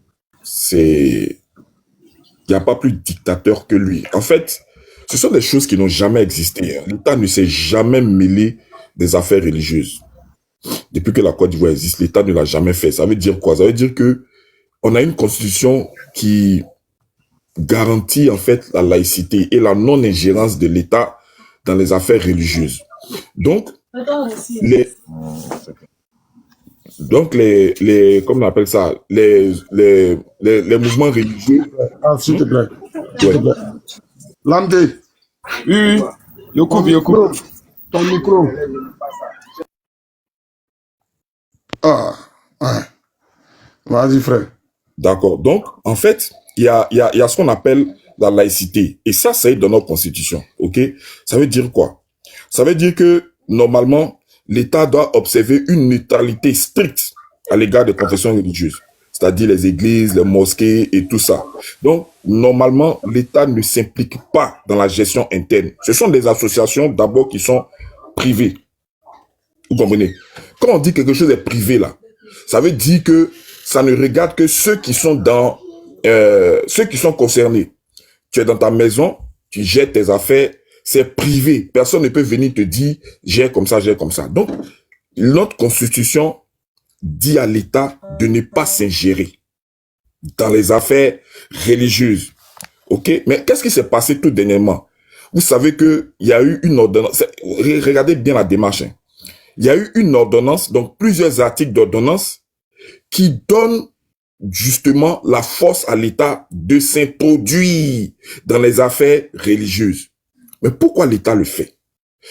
Speaker 17: il n'y a pas plus dictateur que lui. En fait, ce sont des choses qui n'ont jamais existé. L'État ne s'est jamais mêlé des affaires religieuses. Depuis que la Côte d'Ivoire existe, l'État ne l'a jamais fait. Ça veut dire quoi? Ça veut dire que on a une constitution qui garantit en fait la laïcité et la non-ingérence de l'État dans les affaires religieuses. Donc, comment on appelle ça, les mouvements religieux.
Speaker 4: Ah, s'il te plaît. S'il te plaît. Landé.
Speaker 3: Oui, Yoko.
Speaker 4: Ton micro. Ah, ouais. Vas-y, frère.
Speaker 17: D'accord. Donc, en fait, il y a ce qu'on appelle la laïcité. Et ça, c'est dans notre constitution. OK? Ça veut dire quoi? Ça veut dire que, normalement, l'État doit observer une neutralité stricte à l'égard des confessions religieuses. C'est-à-dire les églises, les mosquées et tout ça. Donc, normalement, l'État ne s'implique pas dans la gestion interne. Ce sont des associations, d'abord, qui sont privées. Vous comprenez? Quand on dit quelque chose est privé, là, ça veut dire que ça ne regarde que ceux qui sont ceux qui sont concernés. Tu es dans ta maison, tu jettes tes affaires, c'est privé. Personne ne peut venir te dire, j'ai comme ça, j'ai comme ça. Donc, notre constitution dit à l'État de ne pas s'ingérer dans les affaires religieuses. OK? Mais qu'est-ce qui s'est passé tout dernièrement? Vous savez qu'il y a eu une ordonnance. Regardez bien la démarche. Il y a eu une ordonnance, donc plusieurs articles d'ordonnance qui donnent justement la force à l'État de s'introduire dans les affaires religieuses. Mais pourquoi l'État le fait?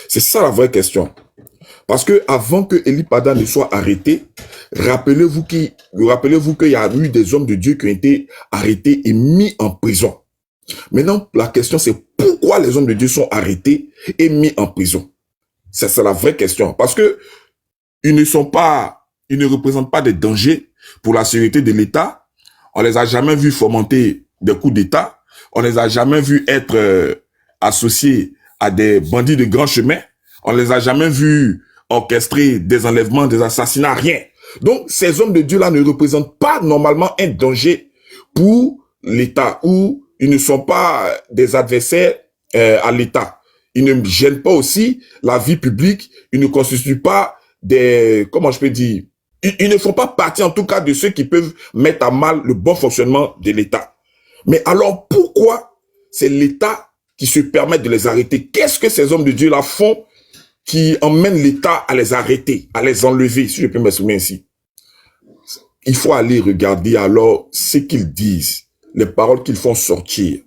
Speaker 17: C'est ça la vraie question. Parce que avant que Eli Pada ne soit arrêté, rappelez-vous qu'il y a eu des hommes de Dieu qui ont été arrêtés et mis en prison. Maintenant, la question c'est pourquoi les hommes de Dieu sont arrêtés et mis en prison? C'est la vraie question. Parce que ils ne représentent pas des dangers pour la sécurité de l'État. On les a jamais vus fomenter des coups d'État. On les a jamais vus être associés à des bandits de grand chemin. On les a jamais vus orchestrer des enlèvements, des assassinats, rien. Donc, ces hommes de Dieu-là ne représentent pas normalement un danger pour l'État, ou ils ne sont pas des adversaires à l'État. Ils ne gênent pas aussi la vie publique. Ils ne constituent pas comment je peux dire, ils ne font pas partie en tout cas de ceux qui peuvent mettre à mal le bon fonctionnement de l'État. Mais alors pourquoi c'est l'État qui se permet de les arrêter? Qu'est-ce que ces hommes de Dieu là font qui emmènent l'État à les arrêter, à les enlever, si je peux m'exprimer ainsi? Il faut aller regarder alors ce qu'ils disent, les paroles qu'ils font sortir.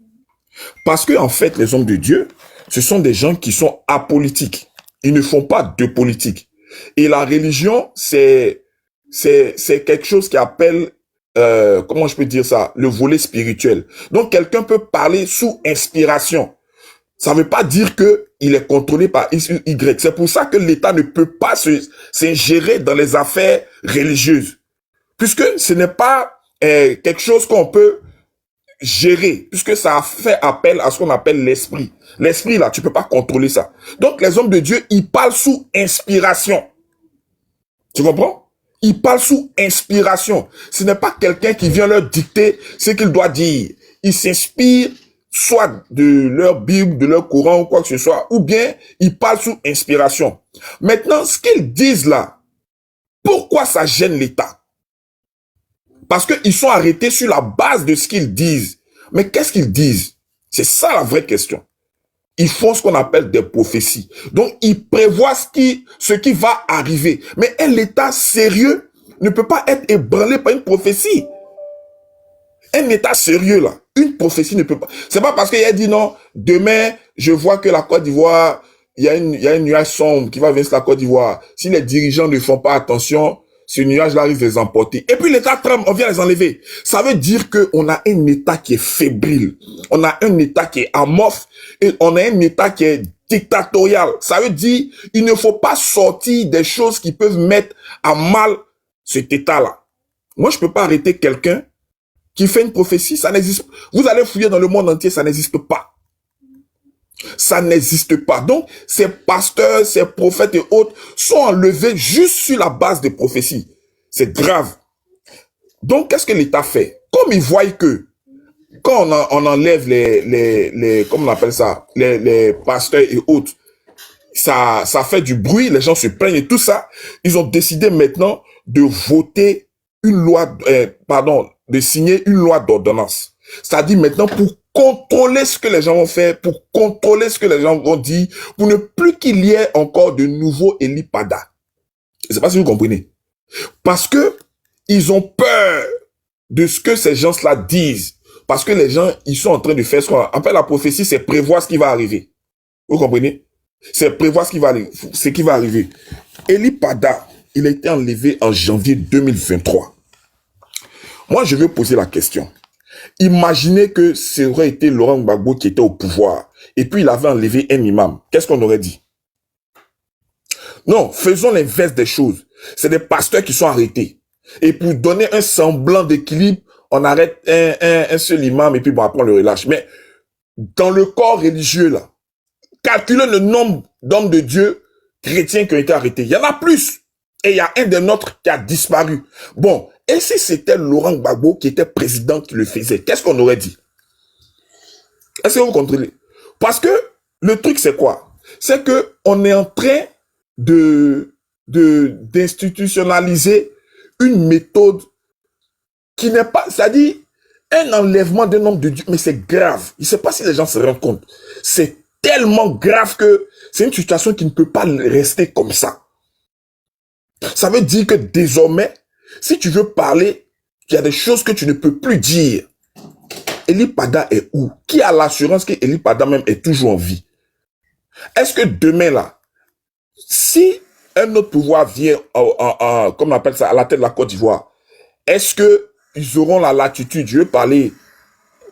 Speaker 17: Parce que en fait, les hommes de Dieu, ce sont des gens qui sont apolitiques. Ils ne font pas de politique. Et la religion, c'est quelque chose qui appelle, comment je peux dire ça, le volet spirituel. Donc, quelqu'un peut parler sous inspiration. Ça ne veut pas dire que il est contrôlé par Y. C'est pour ça que l'État ne peut pas s'ingérer dans les affaires religieuses. Puisque ce n'est pas quelque chose qu'on peut gérer, puisque ça a fait appel à ce qu'on appelle l'esprit. L'esprit, là, tu peux pas contrôler ça. Donc, les hommes de Dieu, ils parlent sous inspiration. Tu comprends? Ils parlent sous inspiration. Ce n'est pas quelqu'un qui vient leur dicter ce qu'il doit dire. Ils s'inspirent soit de leur Bible, de leur Coran ou quoi que ce soit, ou bien ils parlent sous inspiration. Maintenant, ce qu'ils disent là, pourquoi ça gêne l'État? Parce qu'ils sont arrêtés sur la base de ce qu'ils disent. Mais qu'est-ce qu'ils disent? C'est ça la vraie question. Ils font ce qu'on appelle des prophéties. Donc, ils prévoient ce qui va arriver. Mais un État sérieux ne peut pas être ébranlé par une prophétie. Un État sérieux, là, une prophétie ne peut pas. C'est pas parce qu'il a dit non, demain, je vois que la Côte d'Ivoire, il y a une nuage sombre qui va venir sur la Côte d'Ivoire. Si les dirigeants ne font pas attention, ce nuage-là risque de les emporter. Et puis l'État tremble, on vient les enlever. Ça veut dire qu'on a un État qui est fébrile. On a un État qui est amorphe et on a un État qui est dictatorial. Ça veut dire il ne faut pas sortir des choses qui peuvent mettre à mal cet État-là. Moi, je peux pas arrêter quelqu'un qui fait une prophétie, ça n'existe pas. Vous allez fouiller dans le monde entier, ça n'existe pas. Ça n'existe pas. Donc, ces pasteurs, ces prophètes et autres sont enlevés juste sur la base des prophéties. C'est grave. Donc, qu'est-ce que l'État fait? Comme ils voient que quand on enlève comment on appelle ça, les pasteurs et autres, ça fait du bruit, les gens se plaignent et tout ça, ils ont décidé maintenant de voter une loi, de signer une loi d'ordonnance. C'est-à-dire maintenant pour contrôler ce que les gens vont faire, pour contrôler ce que les gens vont dire, pour ne plus qu'il y ait encore de nouveaux Elipada. Je ne sais pas si vous comprenez. Parce que ils ont peur de ce que ces gens-là disent. Parce que les gens, ils sont en train de faire ce qu'on appelle la prophétie, c'est prévoir ce qui va arriver. Vous comprenez? C'est prévoir ce qui va arriver. Elipada, il a été enlevé en janvier 2023. Moi, je veux poser la question. Imaginez que ce aurait été Laurent Gbagbo qui était au pouvoir et puis il avait enlevé un imam. Qu'est-ce qu'on aurait dit? Non, faisons l'inverse des choses. C'est des pasteurs qui sont arrêtés. Et pour donner un semblant d'équilibre, on arrête un seul imam et puis bon, après on le relâche. Mais dans le corps religieux, là, calculez le nombre d'hommes de Dieu chrétiens qui ont été arrêtés. Il y en a plus. Et il y a un des nôtres qui a disparu. Bon, et si c'était Laurent Gbagbo qui était président qui le faisait, qu'est-ce qu'on aurait dit? Est-ce que vous comprenez? Parce que le truc, c'est quoi? C'est que on est en train d'institutionnaliser une méthode qui n'est pas, c'est-à-dire un enlèvement d'un homme de Dieu, mais c'est grave. Je ne sais pas si les gens se rendent compte. C'est tellement grave que c'est une situation qui ne peut pas rester comme ça. Ça veut dire que désormais, si tu veux parler, il y a des choses que tu ne peux plus dire. Elipada est où? Qui a l'assurance que Elipada même est toujours en vie? Est-ce que demain là, si un autre pouvoir vient, comme on appelle ça, à la tête de la Côte d'Ivoire, est-ce que ils auront la latitude? Je veux parler,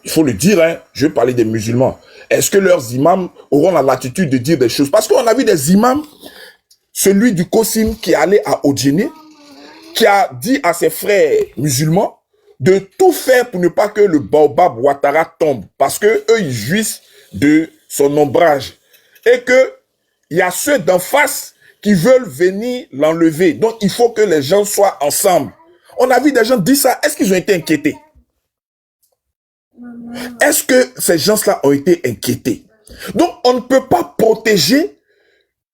Speaker 17: il faut le dire, hein, je veux parler des musulmans. Est-ce que leurs imams auront la latitude de dire des choses? Parce qu'on a vu des imams, celui du Kosim qui est allé à Odjene, qui a dit à ses frères musulmans de tout faire pour ne pas que le Baobab Ouattara tombe, parce que eux ils jouissent de son ombrage et que il y a ceux d'en face qui veulent venir l'enlever. Donc il faut que les gens soient ensemble. On a vu des gens dire ça. Est-ce qu'ils ont été inquiétés? Est-ce que ces gens-là ont été inquiétés? Donc on ne peut pas protéger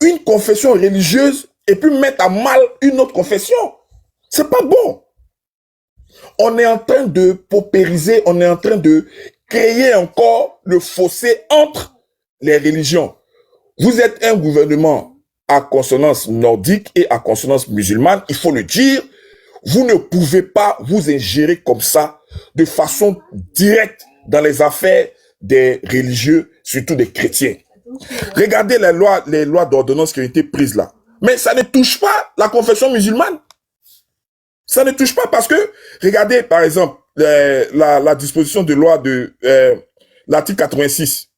Speaker 17: une confession religieuse et puis mettre à mal une autre confession. C'est pas bon. On est en train de paupériser, on est en train de créer encore le fossé entre les religions. Vous êtes un gouvernement à consonance nordique et à consonance musulmane, il faut le dire. Vous ne pouvez pas vous ingérer comme ça, de façon directe, dans les affaires des religieux, surtout des chrétiens. Regardez les lois d'ordonnance qui ont été prises là. Mais ça ne touche pas la confession musulmane. Ça ne touche pas parce que, regardez par exemple, la disposition de loi de l'article 86.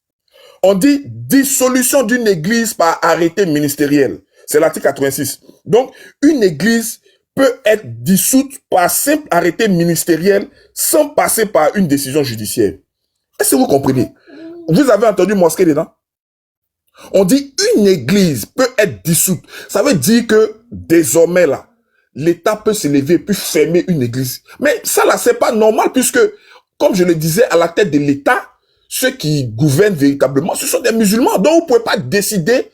Speaker 17: On dit dissolution d'une église par arrêté ministériel. C'est l'article 86. Donc, une église peut être dissoute par simple arrêté ministériel sans passer par une décision judiciaire. Est-ce que vous comprenez? Vous avez entendu mosquée dedans? On dit une église peut être dissoute. Ça veut dire que désormais là, l'État peut se lever puis fermer une église. Mais ça là, c'est pas normal puisque, comme je le disais, à la tête de l'État, ceux qui gouvernent véritablement, ce sont des musulmans. Donc vous pouvez pas décider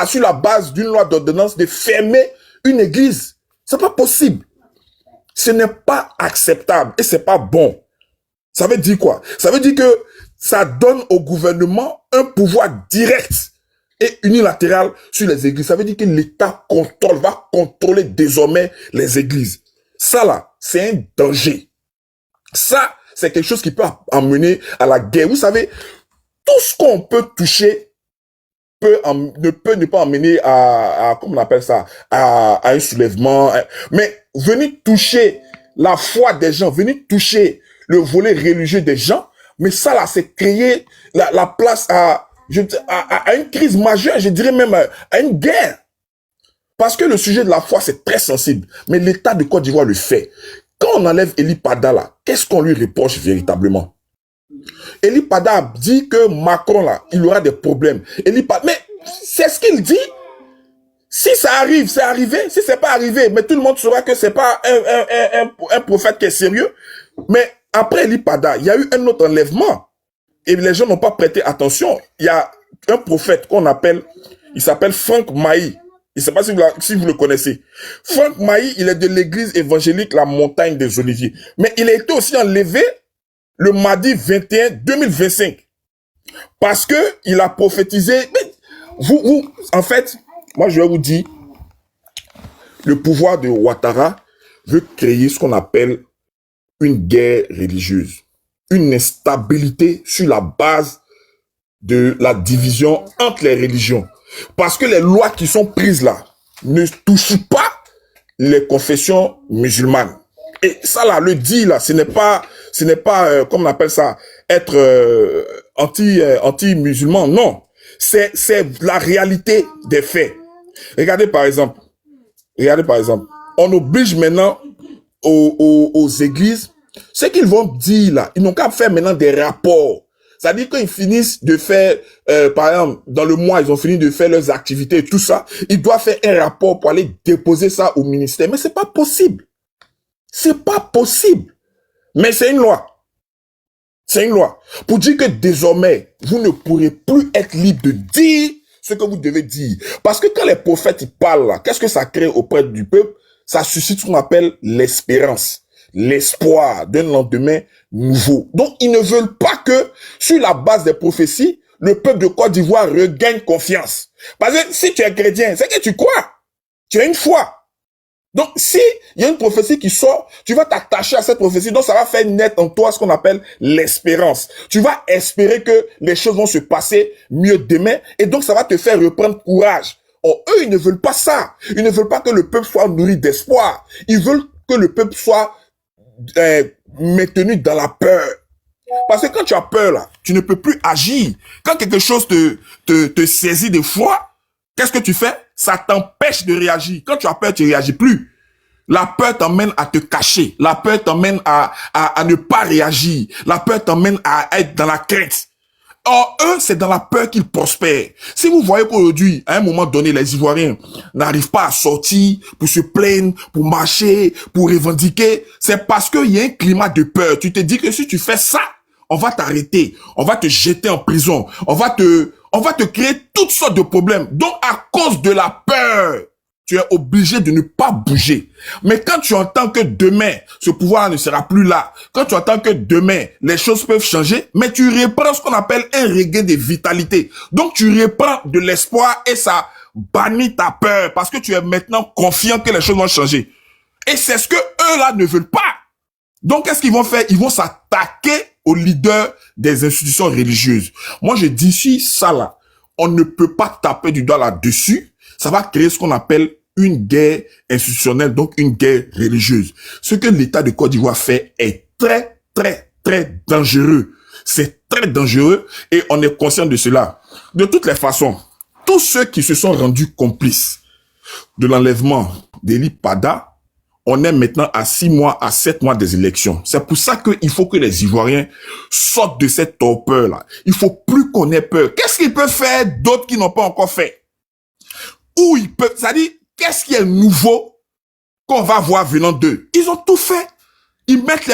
Speaker 17: sur la base d'une loi d'ordonnance de fermer une église. C'est pas possible. Ce n'est pas acceptable et c'est pas bon. Ça veut dire quoi? Ça veut dire que ça donne au gouvernement un pouvoir direct et unilatéral sur les églises. Ça veut dire que l'État va contrôler désormais les églises. Ça là, c'est un danger. Ça, c'est quelque chose qui peut amener à la guerre. Vous savez, tout ce qu'on peut toucher ne peut ne pas emmener à comment on appelle ça, à un soulèvement. Mais venir toucher la foi des gens, venir toucher le volet religieux des gens, mais ça là, c'est créer la place à une crise majeure, je dirais même à une guerre. Parce que le sujet de la foi, c'est très sensible. Mais l'État de Côte d'Ivoire le fait. Quand on enlève Eli Pada là, qu'est-ce qu'on lui reproche véritablement? Eli Pada dit que Macron là, il aura des problèmes. Eli Pada, mais c'est ce qu'il dit. Si ça arrive, c'est arrivé. Si c'est pas arrivé, mais tout le monde saura que c'est pas un prophète qui est sérieux. Mais après Eli Pada, il y a eu un autre enlèvement. Et les gens n'ont pas prêté attention. Il y a un prophète qu'on appelle, il s'appelle Franck Maï. Je ne sais pas si vous le connaissez. Franck Maï, il est de l'église évangélique La Montagne des Oliviers. Mais il a été aussi enlevé le mardi 21 2025. Parce que il a prophétisé. Mais vous, en fait, moi je vais vous dire, le pouvoir de Ouattara veut créer ce qu'on appelle une guerre religieuse. Une instabilité sur la base de la division entre les religions. Parce que les lois qui sont prises là ne touchent pas les confessions musulmanes. Et ça là, le dit là, ce n'est pas, comment on appelle ça, être anti-musulman, non. C'est la réalité des faits. Regardez par exemple, on oblige maintenant aux églises, ce qu'ils vont dire là, ils n'ont qu'à faire maintenant des rapports. C'est-à-dire qu'ils finissent de faire, par exemple, dans le mois, ils ont fini de faire leurs activités et tout ça, ils doivent faire un rapport pour aller déposer ça au ministère. Mais c'est pas possible. C'est pas possible. Mais c'est une loi. C'est une loi. Pour dire que désormais, vous ne pourrez plus être libre de dire ce que vous devez dire. Parce que quand les prophètes ils parlent là, qu'est-ce que ça crée auprès du peuple? Ça suscite ce qu'on appelle l'espérance. L'espoir d'un lendemain nouveau. Donc, ils ne veulent pas que, sur la base des prophéties, le peuple de Côte d'Ivoire regagne confiance. Parce que si tu es chrétien, c'est que tu crois. Tu as une foi. Donc, si il y a une prophétie qui sort, tu vas t'attacher à cette prophétie. Donc, ça va faire naître en toi ce qu'on appelle l'espérance. Tu vas espérer que les choses vont se passer mieux demain. Et donc, ça va te faire reprendre courage. Or, eux, ils ne veulent pas ça. Ils ne veulent pas que le peuple soit nourri d'espoir. Ils veulent que le peuple soit maintenu dans la peur. Parce que quand tu as peur là, tu ne peux plus agir. Quand quelque chose te saisit de foi, qu'est-ce que tu fais? Ça t'empêche de réagir. Quand tu as peur, tu ne réagis plus. La peur t'emmène à te cacher. La peur t'emmène à ne pas réagir. La peur t'emmène à être dans la crainte. Or, eux, c'est dans la peur qu'ils prospèrent. Si vous voyez qu'aujourd'hui, à un moment donné, les Ivoiriens n'arrivent pas à sortir pour se plaindre, pour marcher, pour revendiquer, c'est parce qu'il y a un climat de peur. Tu te dis que si tu fais ça, on va t'arrêter, on va te jeter en prison, on va te créer toutes sortes de problèmes. Donc, à cause de la peur, tu es obligé de ne pas bouger. Mais quand tu entends que demain, ce pouvoir ne sera plus là, quand tu entends que demain, les choses peuvent changer, mais tu reprends ce qu'on appelle un regain de vitalité. Donc, tu reprends de l'espoir et ça bannit ta peur parce que tu es maintenant confiant que les choses vont changer. Et c'est ce que eux-là ne veulent pas. Donc, qu'est-ce qu'ils vont faire? Ils vont s'attaquer aux leaders des institutions religieuses. Moi, je dis si ça là, on ne peut pas taper du doigt là-dessus, ça va créer ce qu'on appelle une guerre institutionnelle, donc une guerre religieuse. Ce que l'État de Côte d'Ivoire fait est très, très, très dangereux. C'est très dangereux et on est conscient de cela. De toutes les façons, tous ceux qui se sont rendus complices de l'enlèvement d'Eli Pada, on est maintenant à 6 mois, à 7 mois des élections. C'est pour ça qu'il faut que les Ivoiriens sortent de cette torpeur-là. Il faut plus qu'on ait peur. Qu'est-ce qu'ils peuvent faire d'autres qui n'ont pas encore fait? Où ils peuvent, c'est-à-dire, qu'est-ce qui est nouveau qu'on va voir venant d'eux? Ils ont tout fait. Ils mettent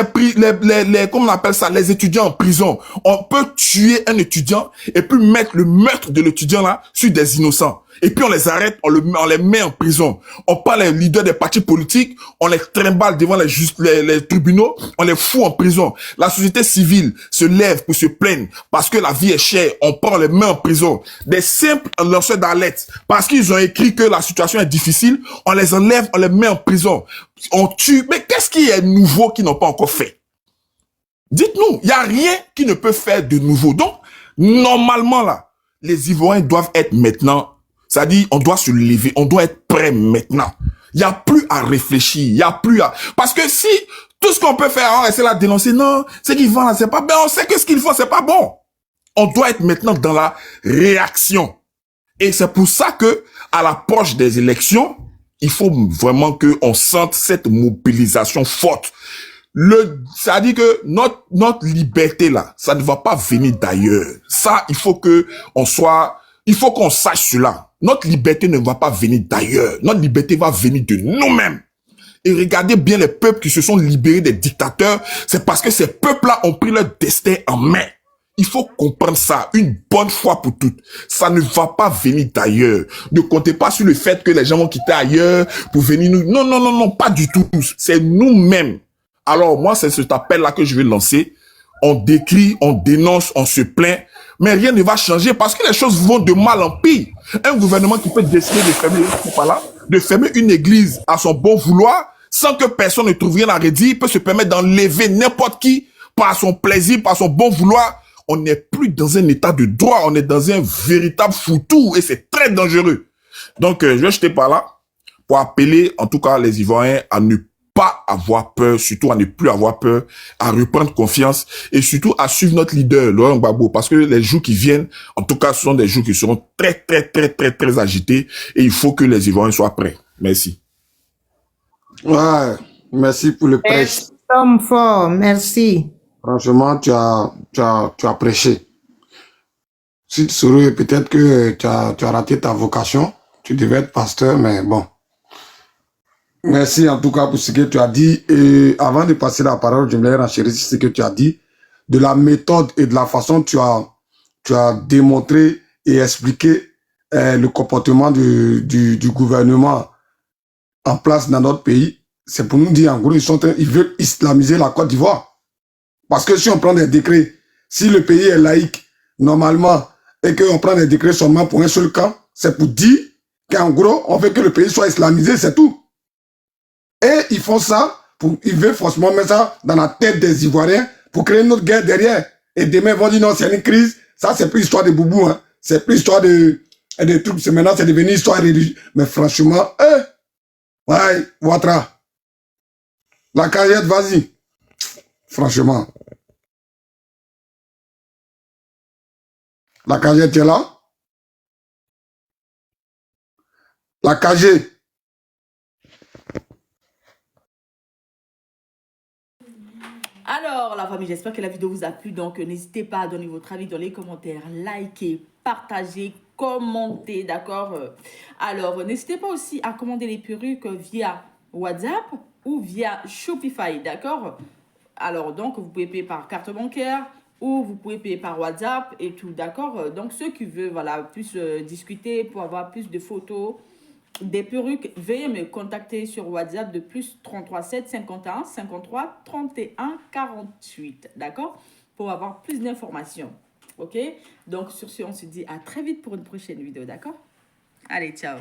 Speaker 17: comment on appelle ça, les étudiants en prison. On peut tuer un étudiant et puis mettre le meurtre de l'étudiant là sur des innocents. Et puis on les arrête, on les met en prison. On prend les leaders des partis politiques, on les trimballe devant les tribunaux, on les fout en prison. La société civile se lève pour se plaindre parce que la vie est chère, on prend les met en prison. Des simples lanceurs d'alerte, parce qu'ils ont écrit que la situation est difficile, on les enlève, on les met en prison. On tue. Mais qu'est-ce qui est nouveau qu'ils n'ont pas encore fait? Dites-nous, il n'y a rien qui ne peut faire de nouveau. Donc, normalement là, les Ivoiriens doivent être maintenant, c'est-à-dire on doit se lever, on doit être prêt maintenant. Il n'y a plus à réfléchir, il n'y a plus à... Parce que si tout ce qu'on peut faire, on essaie de dénoncer, non, ce qu'ils font là, c'est pas bon, on sait que ce qu'ils font, c'est pas bon. On doit être maintenant dans la réaction. Et c'est pour ça que, à l'approche des élections, il faut vraiment qu'on sente cette mobilisation forte. C'est-à-dire que notre liberté là, ça ne va pas venir d'ailleurs. Ça, il faut qu'on sache cela. Notre liberté ne va pas venir d'ailleurs. Notre liberté va venir de nous-mêmes. Et regardez bien les peuples qui se sont libérés des dictateurs, c'est parce que ces peuples-là ont pris leur destin en main. Il faut comprendre ça une bonne fois pour toutes. Ça ne va pas venir d'ailleurs. Ne comptez pas sur le fait que les gens vont quitter ailleurs pour venir nous... Non, non, non, non, pas du tout. C'est nous-mêmes. Alors moi, c'est cet appel-là que je vais lancer. On décrit, on dénonce, on se plaint, mais rien ne va changer parce que les choses vont de mal en pire. Un gouvernement qui peut décider de fermer une église à son bon vouloir, sans que personne ne trouve rien à redire, peut se permettre d'enlever n'importe qui par son plaisir, par son bon vouloir. On n'est plus dans un état de droit, on est dans un véritable foutou et c'est très dangereux. Donc, je vais jeter par là pour appeler en tout cas les Ivoiriens à ne pas avoir peur, surtout à ne plus avoir peur, à reprendre confiance et surtout à suivre notre leader, Laurent Gbagbo, parce que les jours qui viennent, en tout cas, ce sont des jours qui seront très, très, très, très, très agités et il faut que les Ivoiriens soient prêts. Merci.
Speaker 4: Ouais, merci pour le prêche.
Speaker 15: Merci, Tom Fort, merci.
Speaker 4: Franchement, tu as prêché. Si tu saurais, peut-être que tu as raté ta vocation. Tu devais être pasteur, mais bon. Merci en tout cas pour ce que tu as dit. Et avant de passer la parole, j'aimerais renchérir sur ce que tu as dit, de la méthode et de la façon dont tu as démontré et expliqué le comportement du gouvernement en place dans notre pays. C'est pour nous dire, en gros, ils veulent islamiser la Côte d'Ivoire. Parce que si on prend des décrets, si le pays est laïque, normalement, et qu'on prend des décrets seulement pour un seul camp, c'est pour dire qu'en gros, on veut que le pays soit islamisé, c'est tout. Et ils font ça, ils veulent forcément mettre ça dans la tête des Ivoiriens pour créer une autre guerre derrière. Et demain, ils vont dire non, c'est une crise. Ça, c'est plus histoire de boubou, hein. C'est plus histoire de trucs. Maintenant, c'est devenu histoire religieuse. Mais franchement, ouais, Ouattara. La carrière, vas-y. Franchement. La KG, tu es là? La KG.
Speaker 1: Alors, la famille, j'espère que la vidéo vous a plu. Donc, n'hésitez pas à donner votre avis dans les commentaires, liker, partager, commenter, d'accord? Alors, n'hésitez pas aussi à commander les perruques via WhatsApp ou via Shopify, d'accord? Alors, donc, vous pouvez payer par carte bancaire ou vous pouvez payer par WhatsApp et tout, d'accord? Donc, ceux qui veulent, voilà, plus discuter pour avoir plus de photos, des perruques, veuillez me contacter sur WhatsApp de plus 33 7 51 53 31 48, d'accord? Pour avoir plus d'informations, ok? Donc, sur ce, on se dit à très vite pour une prochaine vidéo, d'accord? Allez, ciao!